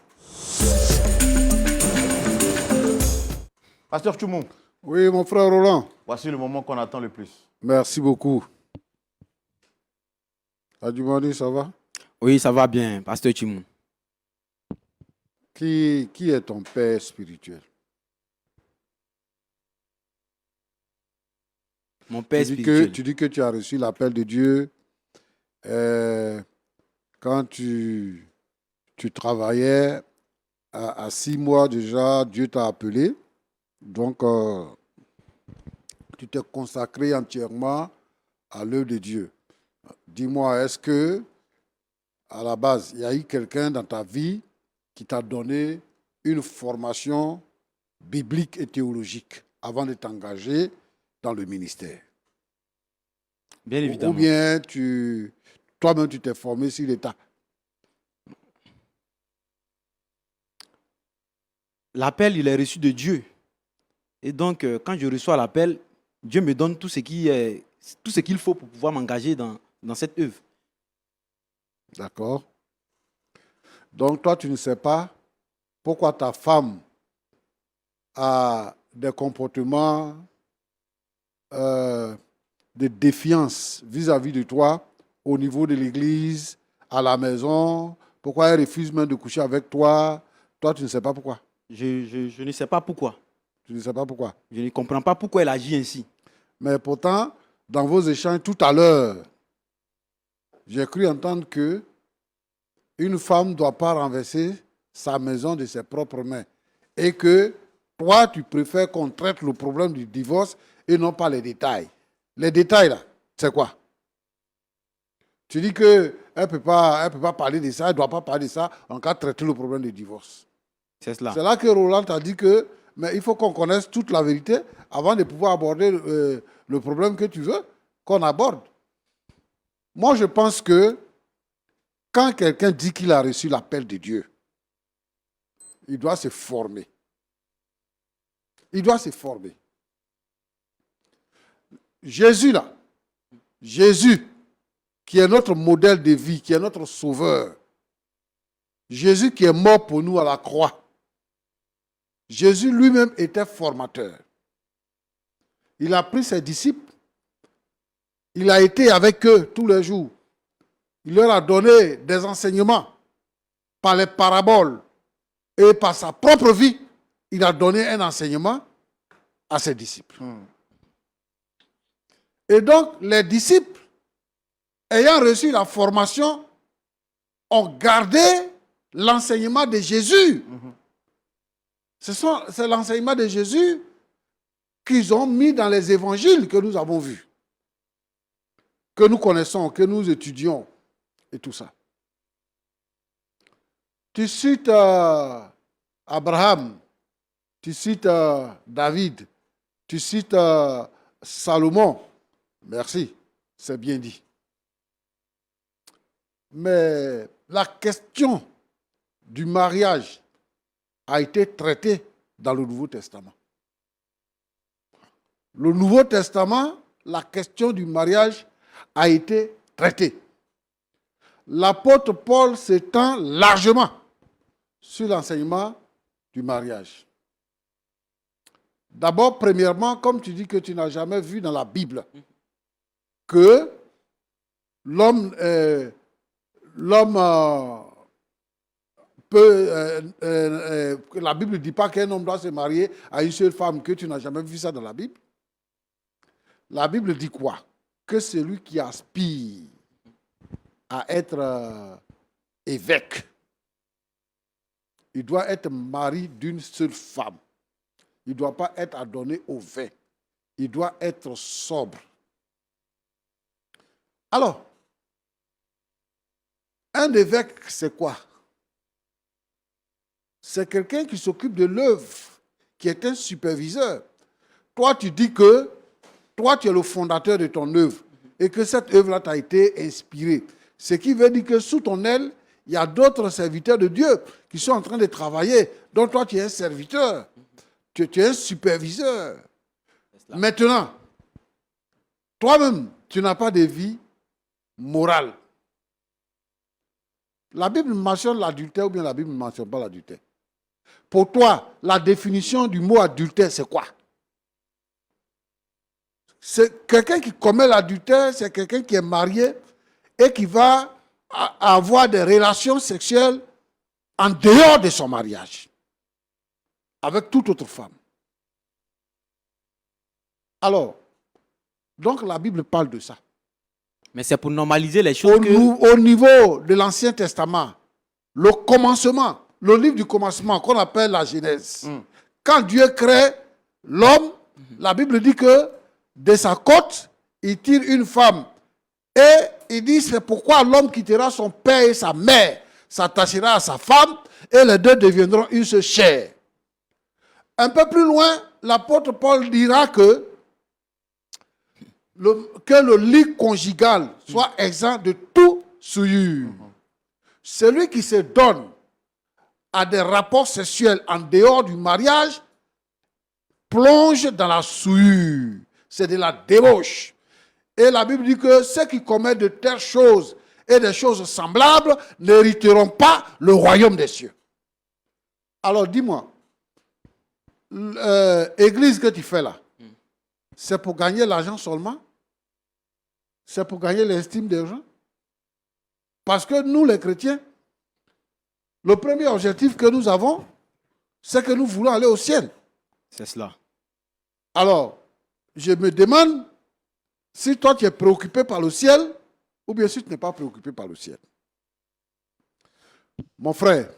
Pasteur Tchoumou, Oui, mon frère Roland. voici le moment qu'on attend le plus. Merci beaucoup. Adjumani, ça va? Oui, ça va bien, pasteur Chimou. Qui est ton père spirituel? Mon père Tu dis spirituel. que tu as reçu l'appel de Dieu quand tu travaillais à 6 mois déjà, Dieu t'a appelé. Donc, tu t'es consacré entièrement à l'œuvre de Dieu. Dis-moi, est-ce que, à la base, il y a eu quelqu'un dans ta vie qui t'a donné une formation biblique et théologique avant de t'engager dans le ministère? Bien Ou évidemment. bien toi-même, tu t'es formé sur l'État? L'appel, il est reçu de Dieu. Et donc, quand je reçois l'appel, Dieu me donne tout ce qu'il faut pour pouvoir m'engager dans cette œuvre. D'accord. Donc, toi, tu ne sais pas pourquoi ta femme a des comportements de défiance vis-à-vis de toi au niveau de l'église, à la maison. Pourquoi elle refuse même de coucher avec toi? Toi, tu ne sais pas pourquoi. Je ne sais pas pourquoi. Tu ne sais pas pourquoi. Je ne comprends pas pourquoi elle agit ainsi. Mais pourtant, dans vos échanges tout à l'heure, j'ai cru entendre que une femme ne doit pas renverser sa maison de ses propres mains. Et que toi, tu préfères qu'on traite le problème du divorce et non pas les détails. Les détails, là, c'est quoi? Tu dis qu'elle ne peut pas parler de ça, elle ne doit pas parler de ça en cas de traiter le problème du divorce. C'est cela. C'est là que Roland t'a dit que mais il faut qu'on connaisse toute la vérité avant de pouvoir aborder le problème que tu veux qu'on aborde. Moi, je pense que quand quelqu'un dit qu'il a reçu l'appel de Dieu, il doit se former. Il doit se former. Jésus, là, Jésus, qui est notre modèle de vie, qui est notre sauveur, Jésus qui est mort pour nous à la croix, Jésus lui-même était formateur. Il a pris ses disciples, il a été avec eux tous les jours. Il leur a donné des enseignements par les paraboles et par sa propre vie. Il a donné un enseignement à ses disciples. Et donc, les disciples, ayant reçu la formation, ont gardé l'enseignement de Jésus. C'est l'enseignement de Jésus qu'ils ont mis dans les évangiles que nous avons vus, que nous connaissons, que nous étudions, et tout ça. Tu cites Abraham, tu cites David, tu cites Salomon. Merci, c'est bien dit. Mais la question du mariage a été traitée dans le Nouveau Testament. Le Nouveau Testament, la question du mariage a été traitée. L'apôtre Paul s'étend largement sur l'enseignement du mariage. D'abord, premièrement, comme tu dis que tu n'as jamais vu dans la Bible que l'homme la Bible ne dit pas qu'un homme doit se marier à une seule femme, que tu n'as jamais vu ça dans la Bible. La Bible dit quoi? Que celui qui aspire à être évêque, il doit être mari d'une seule femme. Il ne doit pas être adonné au vin. Il doit être sobre. Alors, Un évêque, c'est quoi? C'est quelqu'un qui s'occupe de l'œuvre, qui est un superviseur. Toi, tu dis que toi, tu es le fondateur de ton œuvre et que cette œuvre-là t'a été inspirée. Ce qui veut dire que sous ton aile, il y a d'autres serviteurs de Dieu qui sont en train de travailler. Donc toi, tu es un serviteur. Tu es un superviseur. Maintenant, toi-même, tu n'as pas de vie morale. La Bible mentionne l'adultère ou bien la Bible ne mentionne pas l'adultère? Pour toi, la définition du mot adultère, c'est quoi? C'est quelqu'un qui commet l'adultère, c'est quelqu'un qui est marié et qui va avoir des relations sexuelles en dehors de son mariage avec toute autre femme. Alors, donc la Bible parle de ça. Mais c'est pour normaliser les choses Au niveau de l'Ancien Testament, le commencement, le livre du commencement qu'on appelle la Genèse, quand Dieu crée l'homme, la Bible dit que de sa côte, il tire une femme. Et il dit, c'est pourquoi l'homme quittera son père et sa mère, s'attachera à sa femme, et les deux deviendront une seule chair. Un peu plus loin, l'apôtre Paul dira que le lit conjugal soit exempt de tout souillure. Celui qui se donne à des rapports sexuels en dehors du mariage plonge dans la souillure. C'est de la débauche. Et la Bible dit que ceux qui commettent de telles choses et des choses semblables n'hériteront pas le royaume des cieux. Alors dis-moi, l'église que tu fais là, c'est pour gagner l'argent seulement? C'est pour gagner l'estime des gens? Parce que nous, les chrétiens, le premier objectif que nous avons, c'est que nous voulons aller au ciel. C'est cela. Alors, je me demande si toi tu es préoccupé par le ciel ou bien si tu n'es pas préoccupé par le ciel. Mon frère,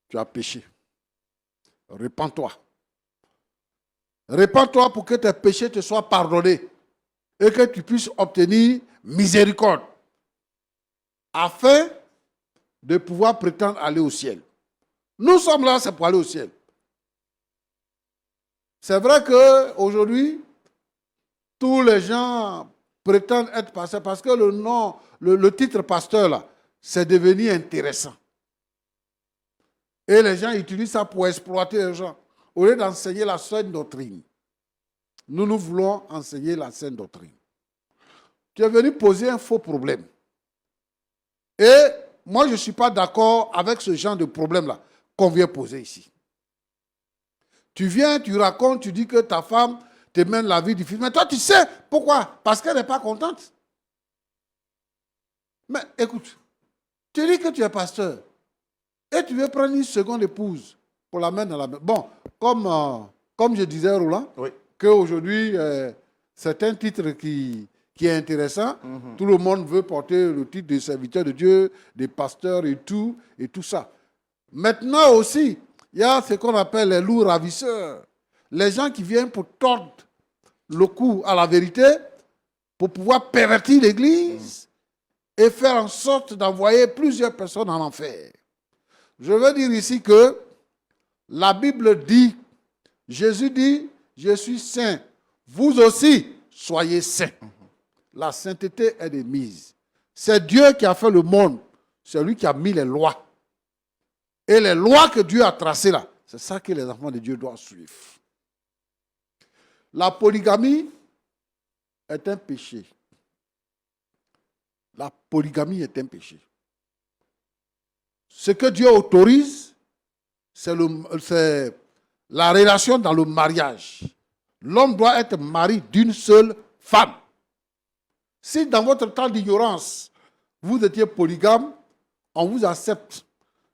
tu as péché. Répands-toi. Répands-toi pour que tes péchés te soient pardonnés et que tu puisses obtenir miséricorde afin de pouvoir prétendre aller au ciel. Nous sommes là, c'est pour aller au ciel. C'est vrai qu'aujourd'hui, tous les gens prétendent être pasteurs parce que le nom, le titre pasteur, là, c'est devenu intéressant. Et les gens utilisent ça pour exploiter les gens. Au lieu d'enseigner la saine doctrine, nous voulons enseigner la saine doctrine. Tu es venu poser un faux problème. Et moi, je ne suis pas d'accord avec ce genre de problème-là qu'on vient poser ici. Tu viens, tu racontes, tu dis que ta femme te mène la vie difficile. Mais toi, tu sais pourquoi? Parce qu'elle n'est pas contente. Mais écoute, tu dis que tu es pasteur et tu veux prendre une seconde épouse pour la mettre dans la maison. Bon, comme je disais, Roland, Oui. qu'aujourd'hui, c'est un titre qui est intéressant. Tout le monde veut porter le titre de serviteur de Dieu, de pasteur et tout ça. Maintenant aussi, il y a ce qu'on appelle les loups ravisseurs. Les gens qui viennent pour tordre le cou à la vérité, pour pouvoir pervertir l'Église et faire en sorte d'envoyer plusieurs personnes en enfer. Je veux dire ici que la Bible dit, Jésus dit, je suis saint, vous aussi soyez saints. La sainteté est de mise. C'est Dieu qui a fait le monde, c'est lui qui a mis les lois. Et les lois que Dieu a tracées là, c'est ça que les enfants de Dieu doivent suivre. La polygamie est un péché. La polygamie est un péché. Ce que Dieu autorise, c'est la relation dans le mariage. L'homme doit être marié d'une seule femme. Si dans votre temps d'ignorance, vous étiez polygame, on vous accepte.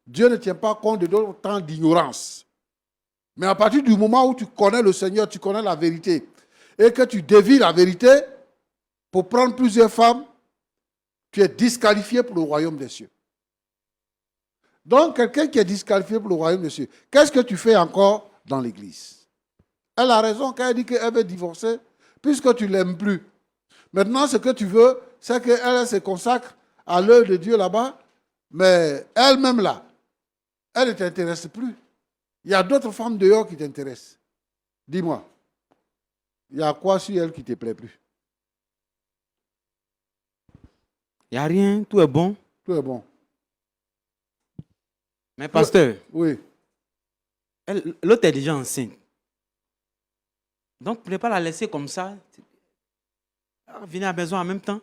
Dieu ne tient pas compte de votre temps d'ignorance. Mais à partir du moment où tu connais le Seigneur, tu connais la vérité, et que tu dévies la vérité pour prendre plusieurs femmes, tu es disqualifié pour le royaume des cieux. Donc, quelqu'un qui est disqualifié pour le royaume des cieux, qu'est-ce que tu fais encore dans l'église? Elle a raison quand elle dit qu'elle veut divorcer, puisque tu ne l'aimes plus. Maintenant, ce que tu veux, c'est qu'elle se consacre à l'œuvre de Dieu là-bas. Mais elle-même là, elle ne t'intéresse plus. Il y a d'autres femmes dehors qui t'intéressent. Dis-moi, il y a quoi sur elle qui ne te plaît plus? Il n'y a rien, tout est bon. Tout est bon. Mais pasteur, Oui. l'autre est déjà enceinte. Donc, vous ne pouvez pas la laisser comme ça. Venir à la maison en même temps.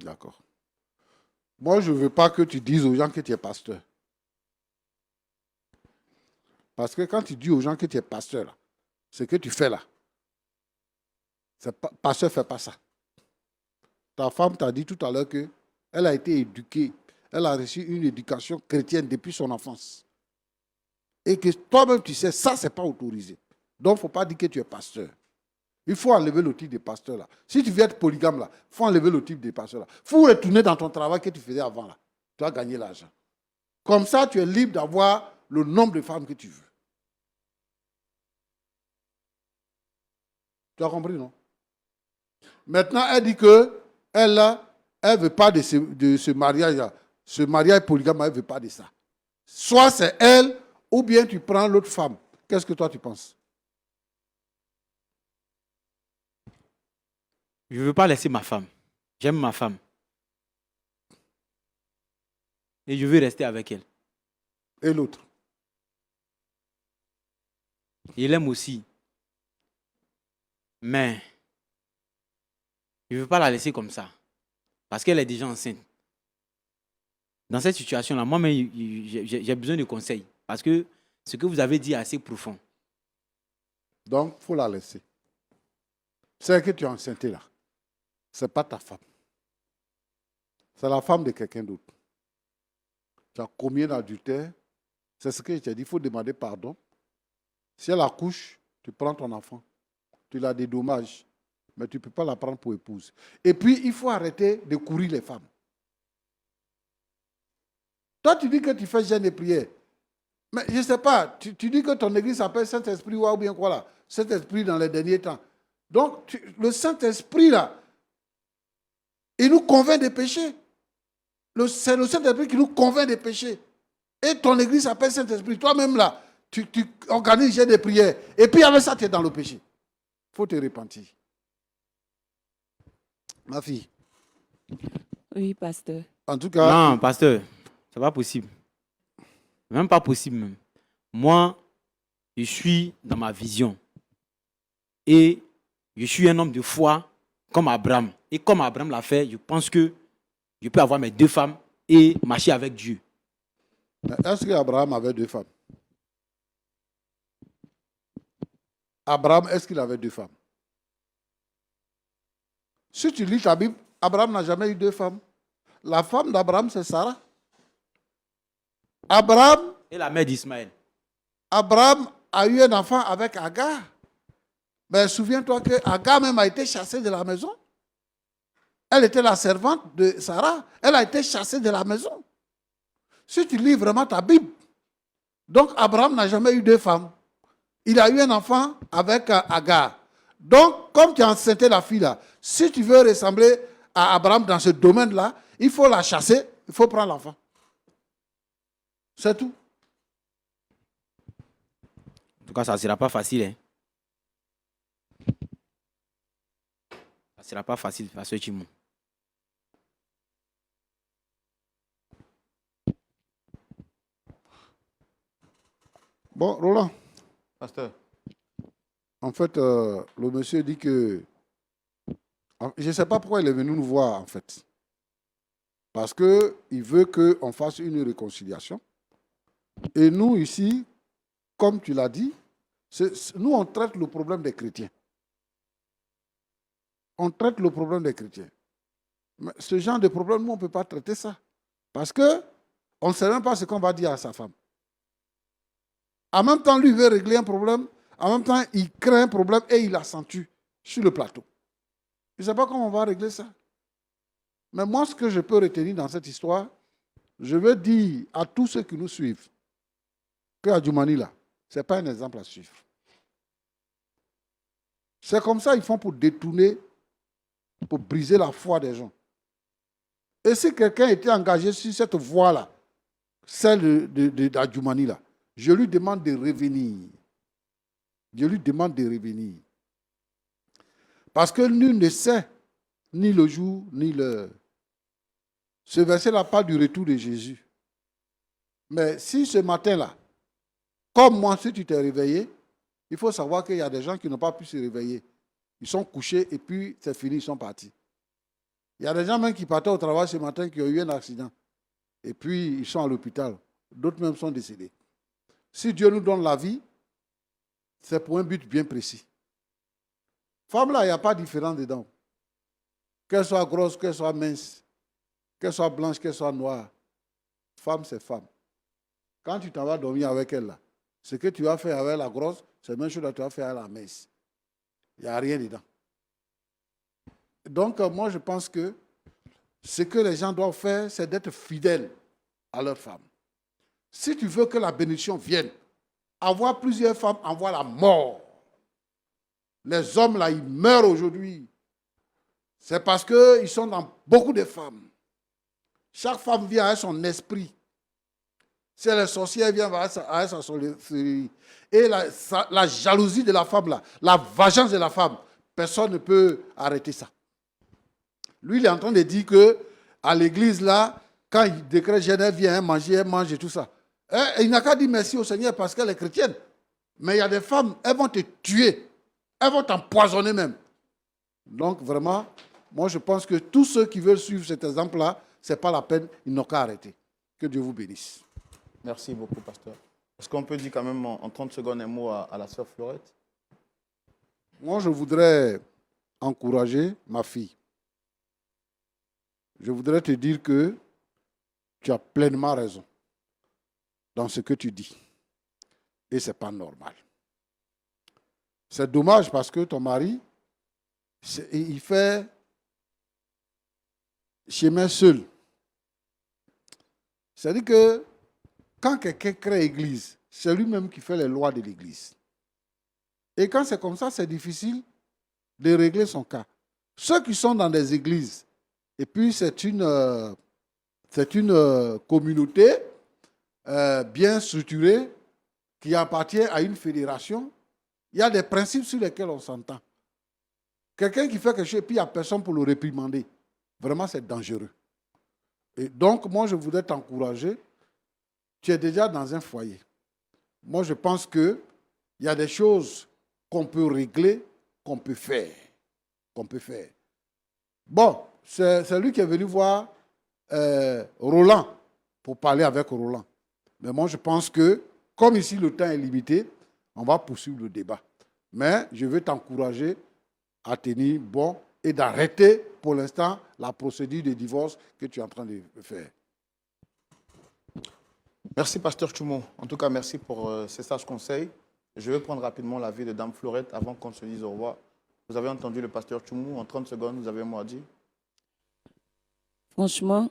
D'accord. Moi, je ne veux pas que tu dises aux gens que tu es pasteur. Parce que quand tu dis aux gens que tu es pasteur, là, ce que tu fais là, pasteur ne fait pas ça. Ta femme t'a dit tout à l'heure qu'elle a été éduquée, elle a reçu une éducation chrétienne depuis son enfance. Et que toi-même, tu sais, ça, ce n'est pas autorisé. Donc, il ne faut pas dire que tu es pasteur. Il faut enlever le titre de pasteur là. Si tu veux être polygame là, il faut enlever le titre de pasteur là. Il faut retourner dans ton travail que tu faisais avant là. Tu as gagné l'argent. Comme ça, tu es libre d'avoir le nombre de femmes que tu veux. Tu as compris, non? Maintenant, elle dit que elle ne veut pas de ce mariage-là. Ce mariage polygame, elle ne veut pas de ça. Soit c'est elle, ou bien tu prends l'autre femme. Qu'est-ce que toi tu penses? Je ne veux pas laisser ma femme. J'aime ma femme. Et je veux rester avec elle. Et l'autre? Je l'aime aussi. Mais je ne veux pas la laisser comme ça. Parce qu'elle est déjà enceinte. Dans cette situation-là, moi-même, j'ai besoin de conseils. Parce que ce que vous avez dit est assez profond. Donc, il faut la laisser. C'est que tu es enceinte là. Ce n'est pas ta femme. C'est la femme de quelqu'un d'autre. Tu as commis un adultère. C'est ce que je t'ai dit. Il faut demander pardon. Si elle accouche, tu prends ton enfant. Tu la dédommages. Mais tu ne peux pas la prendre pour épouse. Et puis, il faut arrêter de courir les femmes. Toi, tu dis que tu fais jeûne et prière. Mais je ne sais pas, tu dis que ton église s'appelle Saint-Esprit ou bien quoi là? Saint-Esprit dans les derniers temps. Donc, le Saint-Esprit là, il nous convainc des péchés. C'est le Saint-Esprit qui nous convainc des péchés. Et ton église s'appelle Saint-Esprit. Toi-même là, tu organises des prières. Et puis avec ça, tu es dans le péché. Il faut te repentir. Ma fille. Oui, pasteur. En tout cas. Non, pasteur, c'est pas possible. Même pas possible même. Moi, je suis dans ma vision. Et je suis un homme de foi comme Abraham. Et comme Abraham l'a fait, je pense que je peux avoir mes 2 femmes et marcher avec Dieu. Est-ce qu'Abraham avait 2 femmes? Abraham, est-ce qu'il avait 2 femmes? Si tu lis ta Bible, Abraham n'a jamais eu 2 femmes. La femme d'Abraham, c'est Sarah. Abraham. Et la mère d'Ismaël. Abraham a eu un enfant avec Agar. Mais souviens-toi que Agar même a été chassée de la maison. Elle était la servante de Sarah. Elle a été chassée de la maison. Si tu lis vraiment ta Bible, donc Abraham n'a jamais eu 2 femmes. Il a eu un enfant avec Agar. Donc, comme tu as enceinté la fille là, si tu veux ressembler à Abraham dans ce domaine-là, il faut la chasser, il faut prendre l'enfant. C'est tout. En tout cas, ça ne sera pas facile. Hein. Ça ne sera pas facile, Pasteur Chimou. Bon, Roland. Pasteur. En fait, le monsieur dit que... Je ne sais pas pourquoi il est venu nous voir, en fait. Parce qu'il veut qu'on fasse une réconciliation. Et nous, ici, comme tu l'as dit, nous, on traite le problème des chrétiens. On traite le problème des chrétiens. Mais ce genre de problème, nous, on ne peut pas traiter ça. Parce qu'on ne sait même pas ce qu'on va dire à sa femme. En même temps, lui, il veut régler un problème. En même temps, il crée un problème et il l'accentue sur le plateau. Je ne sais pas comment on va régler ça. Mais moi, ce que je peux retenir dans cette histoire, je veux dire à tous ceux qui nous suivent que Adjoumani, là, ce n'est pas un exemple à suivre. C'est comme ça qu'ils font pour détourner, pour briser la foi des gens. Et si quelqu'un était engagé sur cette voie-là, celle d'Adjoumani là, je lui demande de revenir. Je lui demande de revenir. Parce que nul ne sait ni le jour, ni l'heure. Ce verset-là parle du retour de Jésus. Mais si ce matin-là, comme moi, si tu t'es réveillé, il faut savoir qu'il y a des gens qui n'ont pas pu se réveiller. Ils sont couchés et puis c'est fini, ils sont partis. Il y a des gens même qui partaient au travail ce matin qui ont eu un accident. Et puis ils sont à l'hôpital. D'autres même sont décédés. Si Dieu nous donne la vie, c'est pour un but bien précis. Femme là, il n'y a pas de différence dedans. Qu'elle soit grosse, qu'elle soit mince, qu'elle soit blanche, qu'elle soit noire. Femme, c'est femme. Quand tu t'en vas dormir avec elle là, ce que tu vas faire avec la grosse, c'est la même chose que tu vas faire avec la mince. Il n'y a rien dedans. Donc, moi, je pense que ce que les gens doivent faire, c'est d'être fidèles à leur femme. Si tu veux que la bénédiction vienne, avoir plusieurs femmes envoie la mort. Les hommes, là, ils meurent aujourd'hui. C'est parce qu'ils sont dans beaucoup de femmes. Chaque femme vient avec son esprit. Si elle est sorcière, elle vient avec sa sorcellerie. Et la jalousie de la femme, là, la vengeance de la femme, personne ne peut arrêter ça. Lui, il est en train de dire qu'à l'église, là, quand il décrète jeûne, elle vient manger, elle mange et tout ça. Il n'a qu'à dire merci au Seigneur parce qu'elle est chrétienne. Mais il y a des femmes, elles vont te tuer. Elles vont t'empoisonner même. Donc, vraiment, moi, je pense que tous ceux qui veulent suivre cet exemple-là, ce n'est pas la peine, ils n'ont qu'à arrêter. Que Dieu vous bénisse. Merci beaucoup, pasteur. Est-ce qu'on peut dire quand même en 30 secondes un mot à la sœur Fleurette? Moi, je voudrais encourager ma fille. Je voudrais te dire que tu as pleinement raison dans ce que tu dis. Et ce n'est pas normal. C'est dommage parce que ton mari, il fait chemin seul. C'est-à-dire que quand quelqu'un crée église, c'est lui-même qui fait les lois de l'église. Et quand c'est comme ça, c'est difficile de régler son cas. Ceux qui sont dans des églises, et puis c'est une communauté bien structurée qui appartient à une fédération, il y a des principes sur lesquels on s'entend. Quelqu'un qui fait quelque chose et puis il n'y a personne pour le réprimander, vraiment c'est dangereux. Et donc, moi, je voudrais t'encourager. Tu es déjà dans un foyer. Moi, je pense qu'il y a des choses qu'on peut régler, qu'on peut faire. Bon, c'est lui qui est venu voir Roland pour parler avec Roland. Mais moi, je pense que, comme ici, le temps est limité, on va poursuivre le débat. Mais je veux t'encourager à tenir bon et d'arrêter pour l'instant la procédure de divorce que tu es en train de faire. Merci, pasteur Tchoumo. En tout cas, merci pour ces sages conseils. Je vais prendre rapidement l'avis de Dame Fleurette avant qu'on se dise au revoir. Vous avez entendu le pasteur Tchoumo. En 30 secondes, vous avez un mot à dire. Franchement,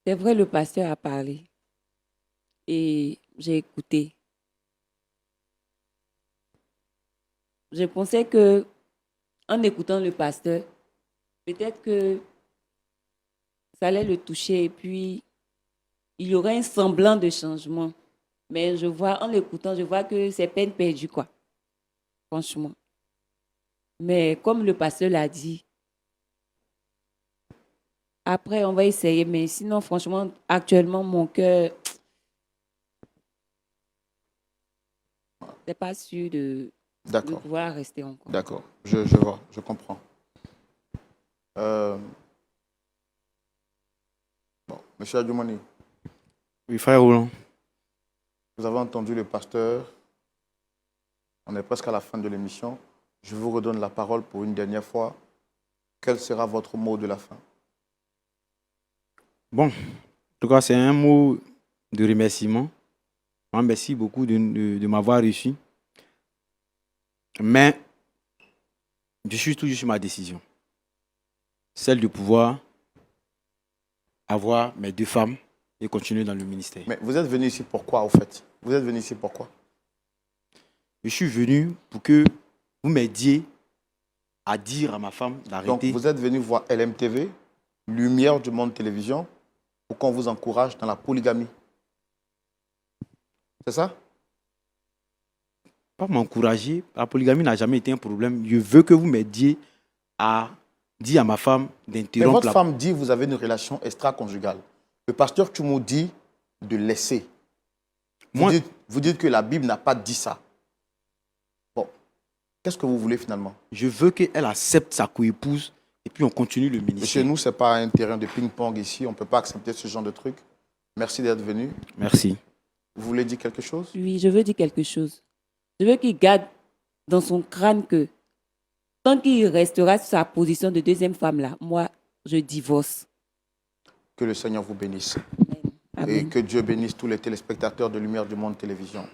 c'est vrai, le pasteur a parlé. Et j'ai écouté. Je pensais que, en écoutant le pasteur, peut-être que ça allait le toucher et puis il y aurait un semblant de changement. Mais je vois, en l'écoutant, je vois que c'est peine perdue, quoi. Franchement. Mais comme le pasteur l'a dit, après, on va essayer. Mais sinon, franchement, actuellement, mon cœur n'est pas sûr de pouvoir rester encore. D'accord, je vois, je comprends. Bon, Monsieur Adjoumani. Oui, frère Roland. Vous avez entendu le pasteur. On est presque à la fin de l'émission. Je vous redonne la parole pour une dernière fois. Quel sera votre mot de la fin? Bon, en tout cas, c'est un mot de remerciement. Merci beaucoup de m'avoir reçu. Mais je suis toujours sur ma décision. Celle de pouvoir avoir mes 2 femmes et continuer dans le ministère. Mais vous êtes venu ici pourquoi, au fait? Vous êtes venu ici pourquoi? Je suis venu pour que vous m'aidiez à dire à ma femme d'arrêter. Donc, vous êtes venu voir LMTV, Lumière du Monde Télévision, pour qu'on vous encourage dans la polygamie. C'est ça? Pas m'encourager. La polygamie n'a jamais été un problème. Je veux que vous m'aidiez à dire à ma femme Mais d'interrompre votre la... femme dit que vous avez une relation extra-conjugale. Le pasteur Tchoumo dit de laisser. Moi- Vous dites que la Bible n'a pas dit ça. Bon, qu'est-ce que vous voulez finalement? Je veux qu'elle accepte sa coépouse et puis on continue le Chez ministère. nous, ce n'est pas un terrain de ping-pong ici. On ne peut pas accepter ce genre de truc. Merci d'être venu. Merci. Vous voulez dire quelque chose? Oui, je veux dire quelque chose. Je veux qu'il garde dans son crâne que tant qu'il restera sur sa position de deuxième femme là, moi, je divorce. Que le Seigneur vous bénisse. Et Amen. que Dieu bénisse tous les téléspectateurs de Lumière du Monde Télévision.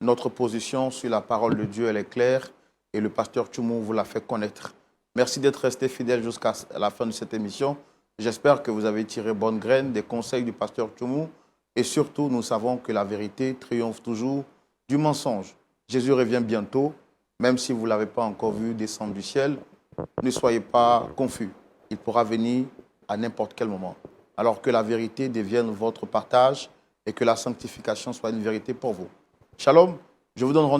Notre position sur la parole de Dieu, elle est claire et le pasteur Tchoumo vous l'a fait connaître. Merci d'être resté fidèle jusqu'à la fin de cette émission. J'espère que vous avez tiré bonne graine des conseils du pasteur Tchoumo et surtout, nous savons que la vérité triomphe toujours du mensonge. Jésus revient bientôt, même si vous ne l'avez pas encore vu descendre du ciel. Ne soyez pas confus. Il pourra venir à n'importe quel moment. Alors que la vérité devienne votre partage et que la sanctification soit une vérité pour vous. Shalom, je vous donne rendez-vous.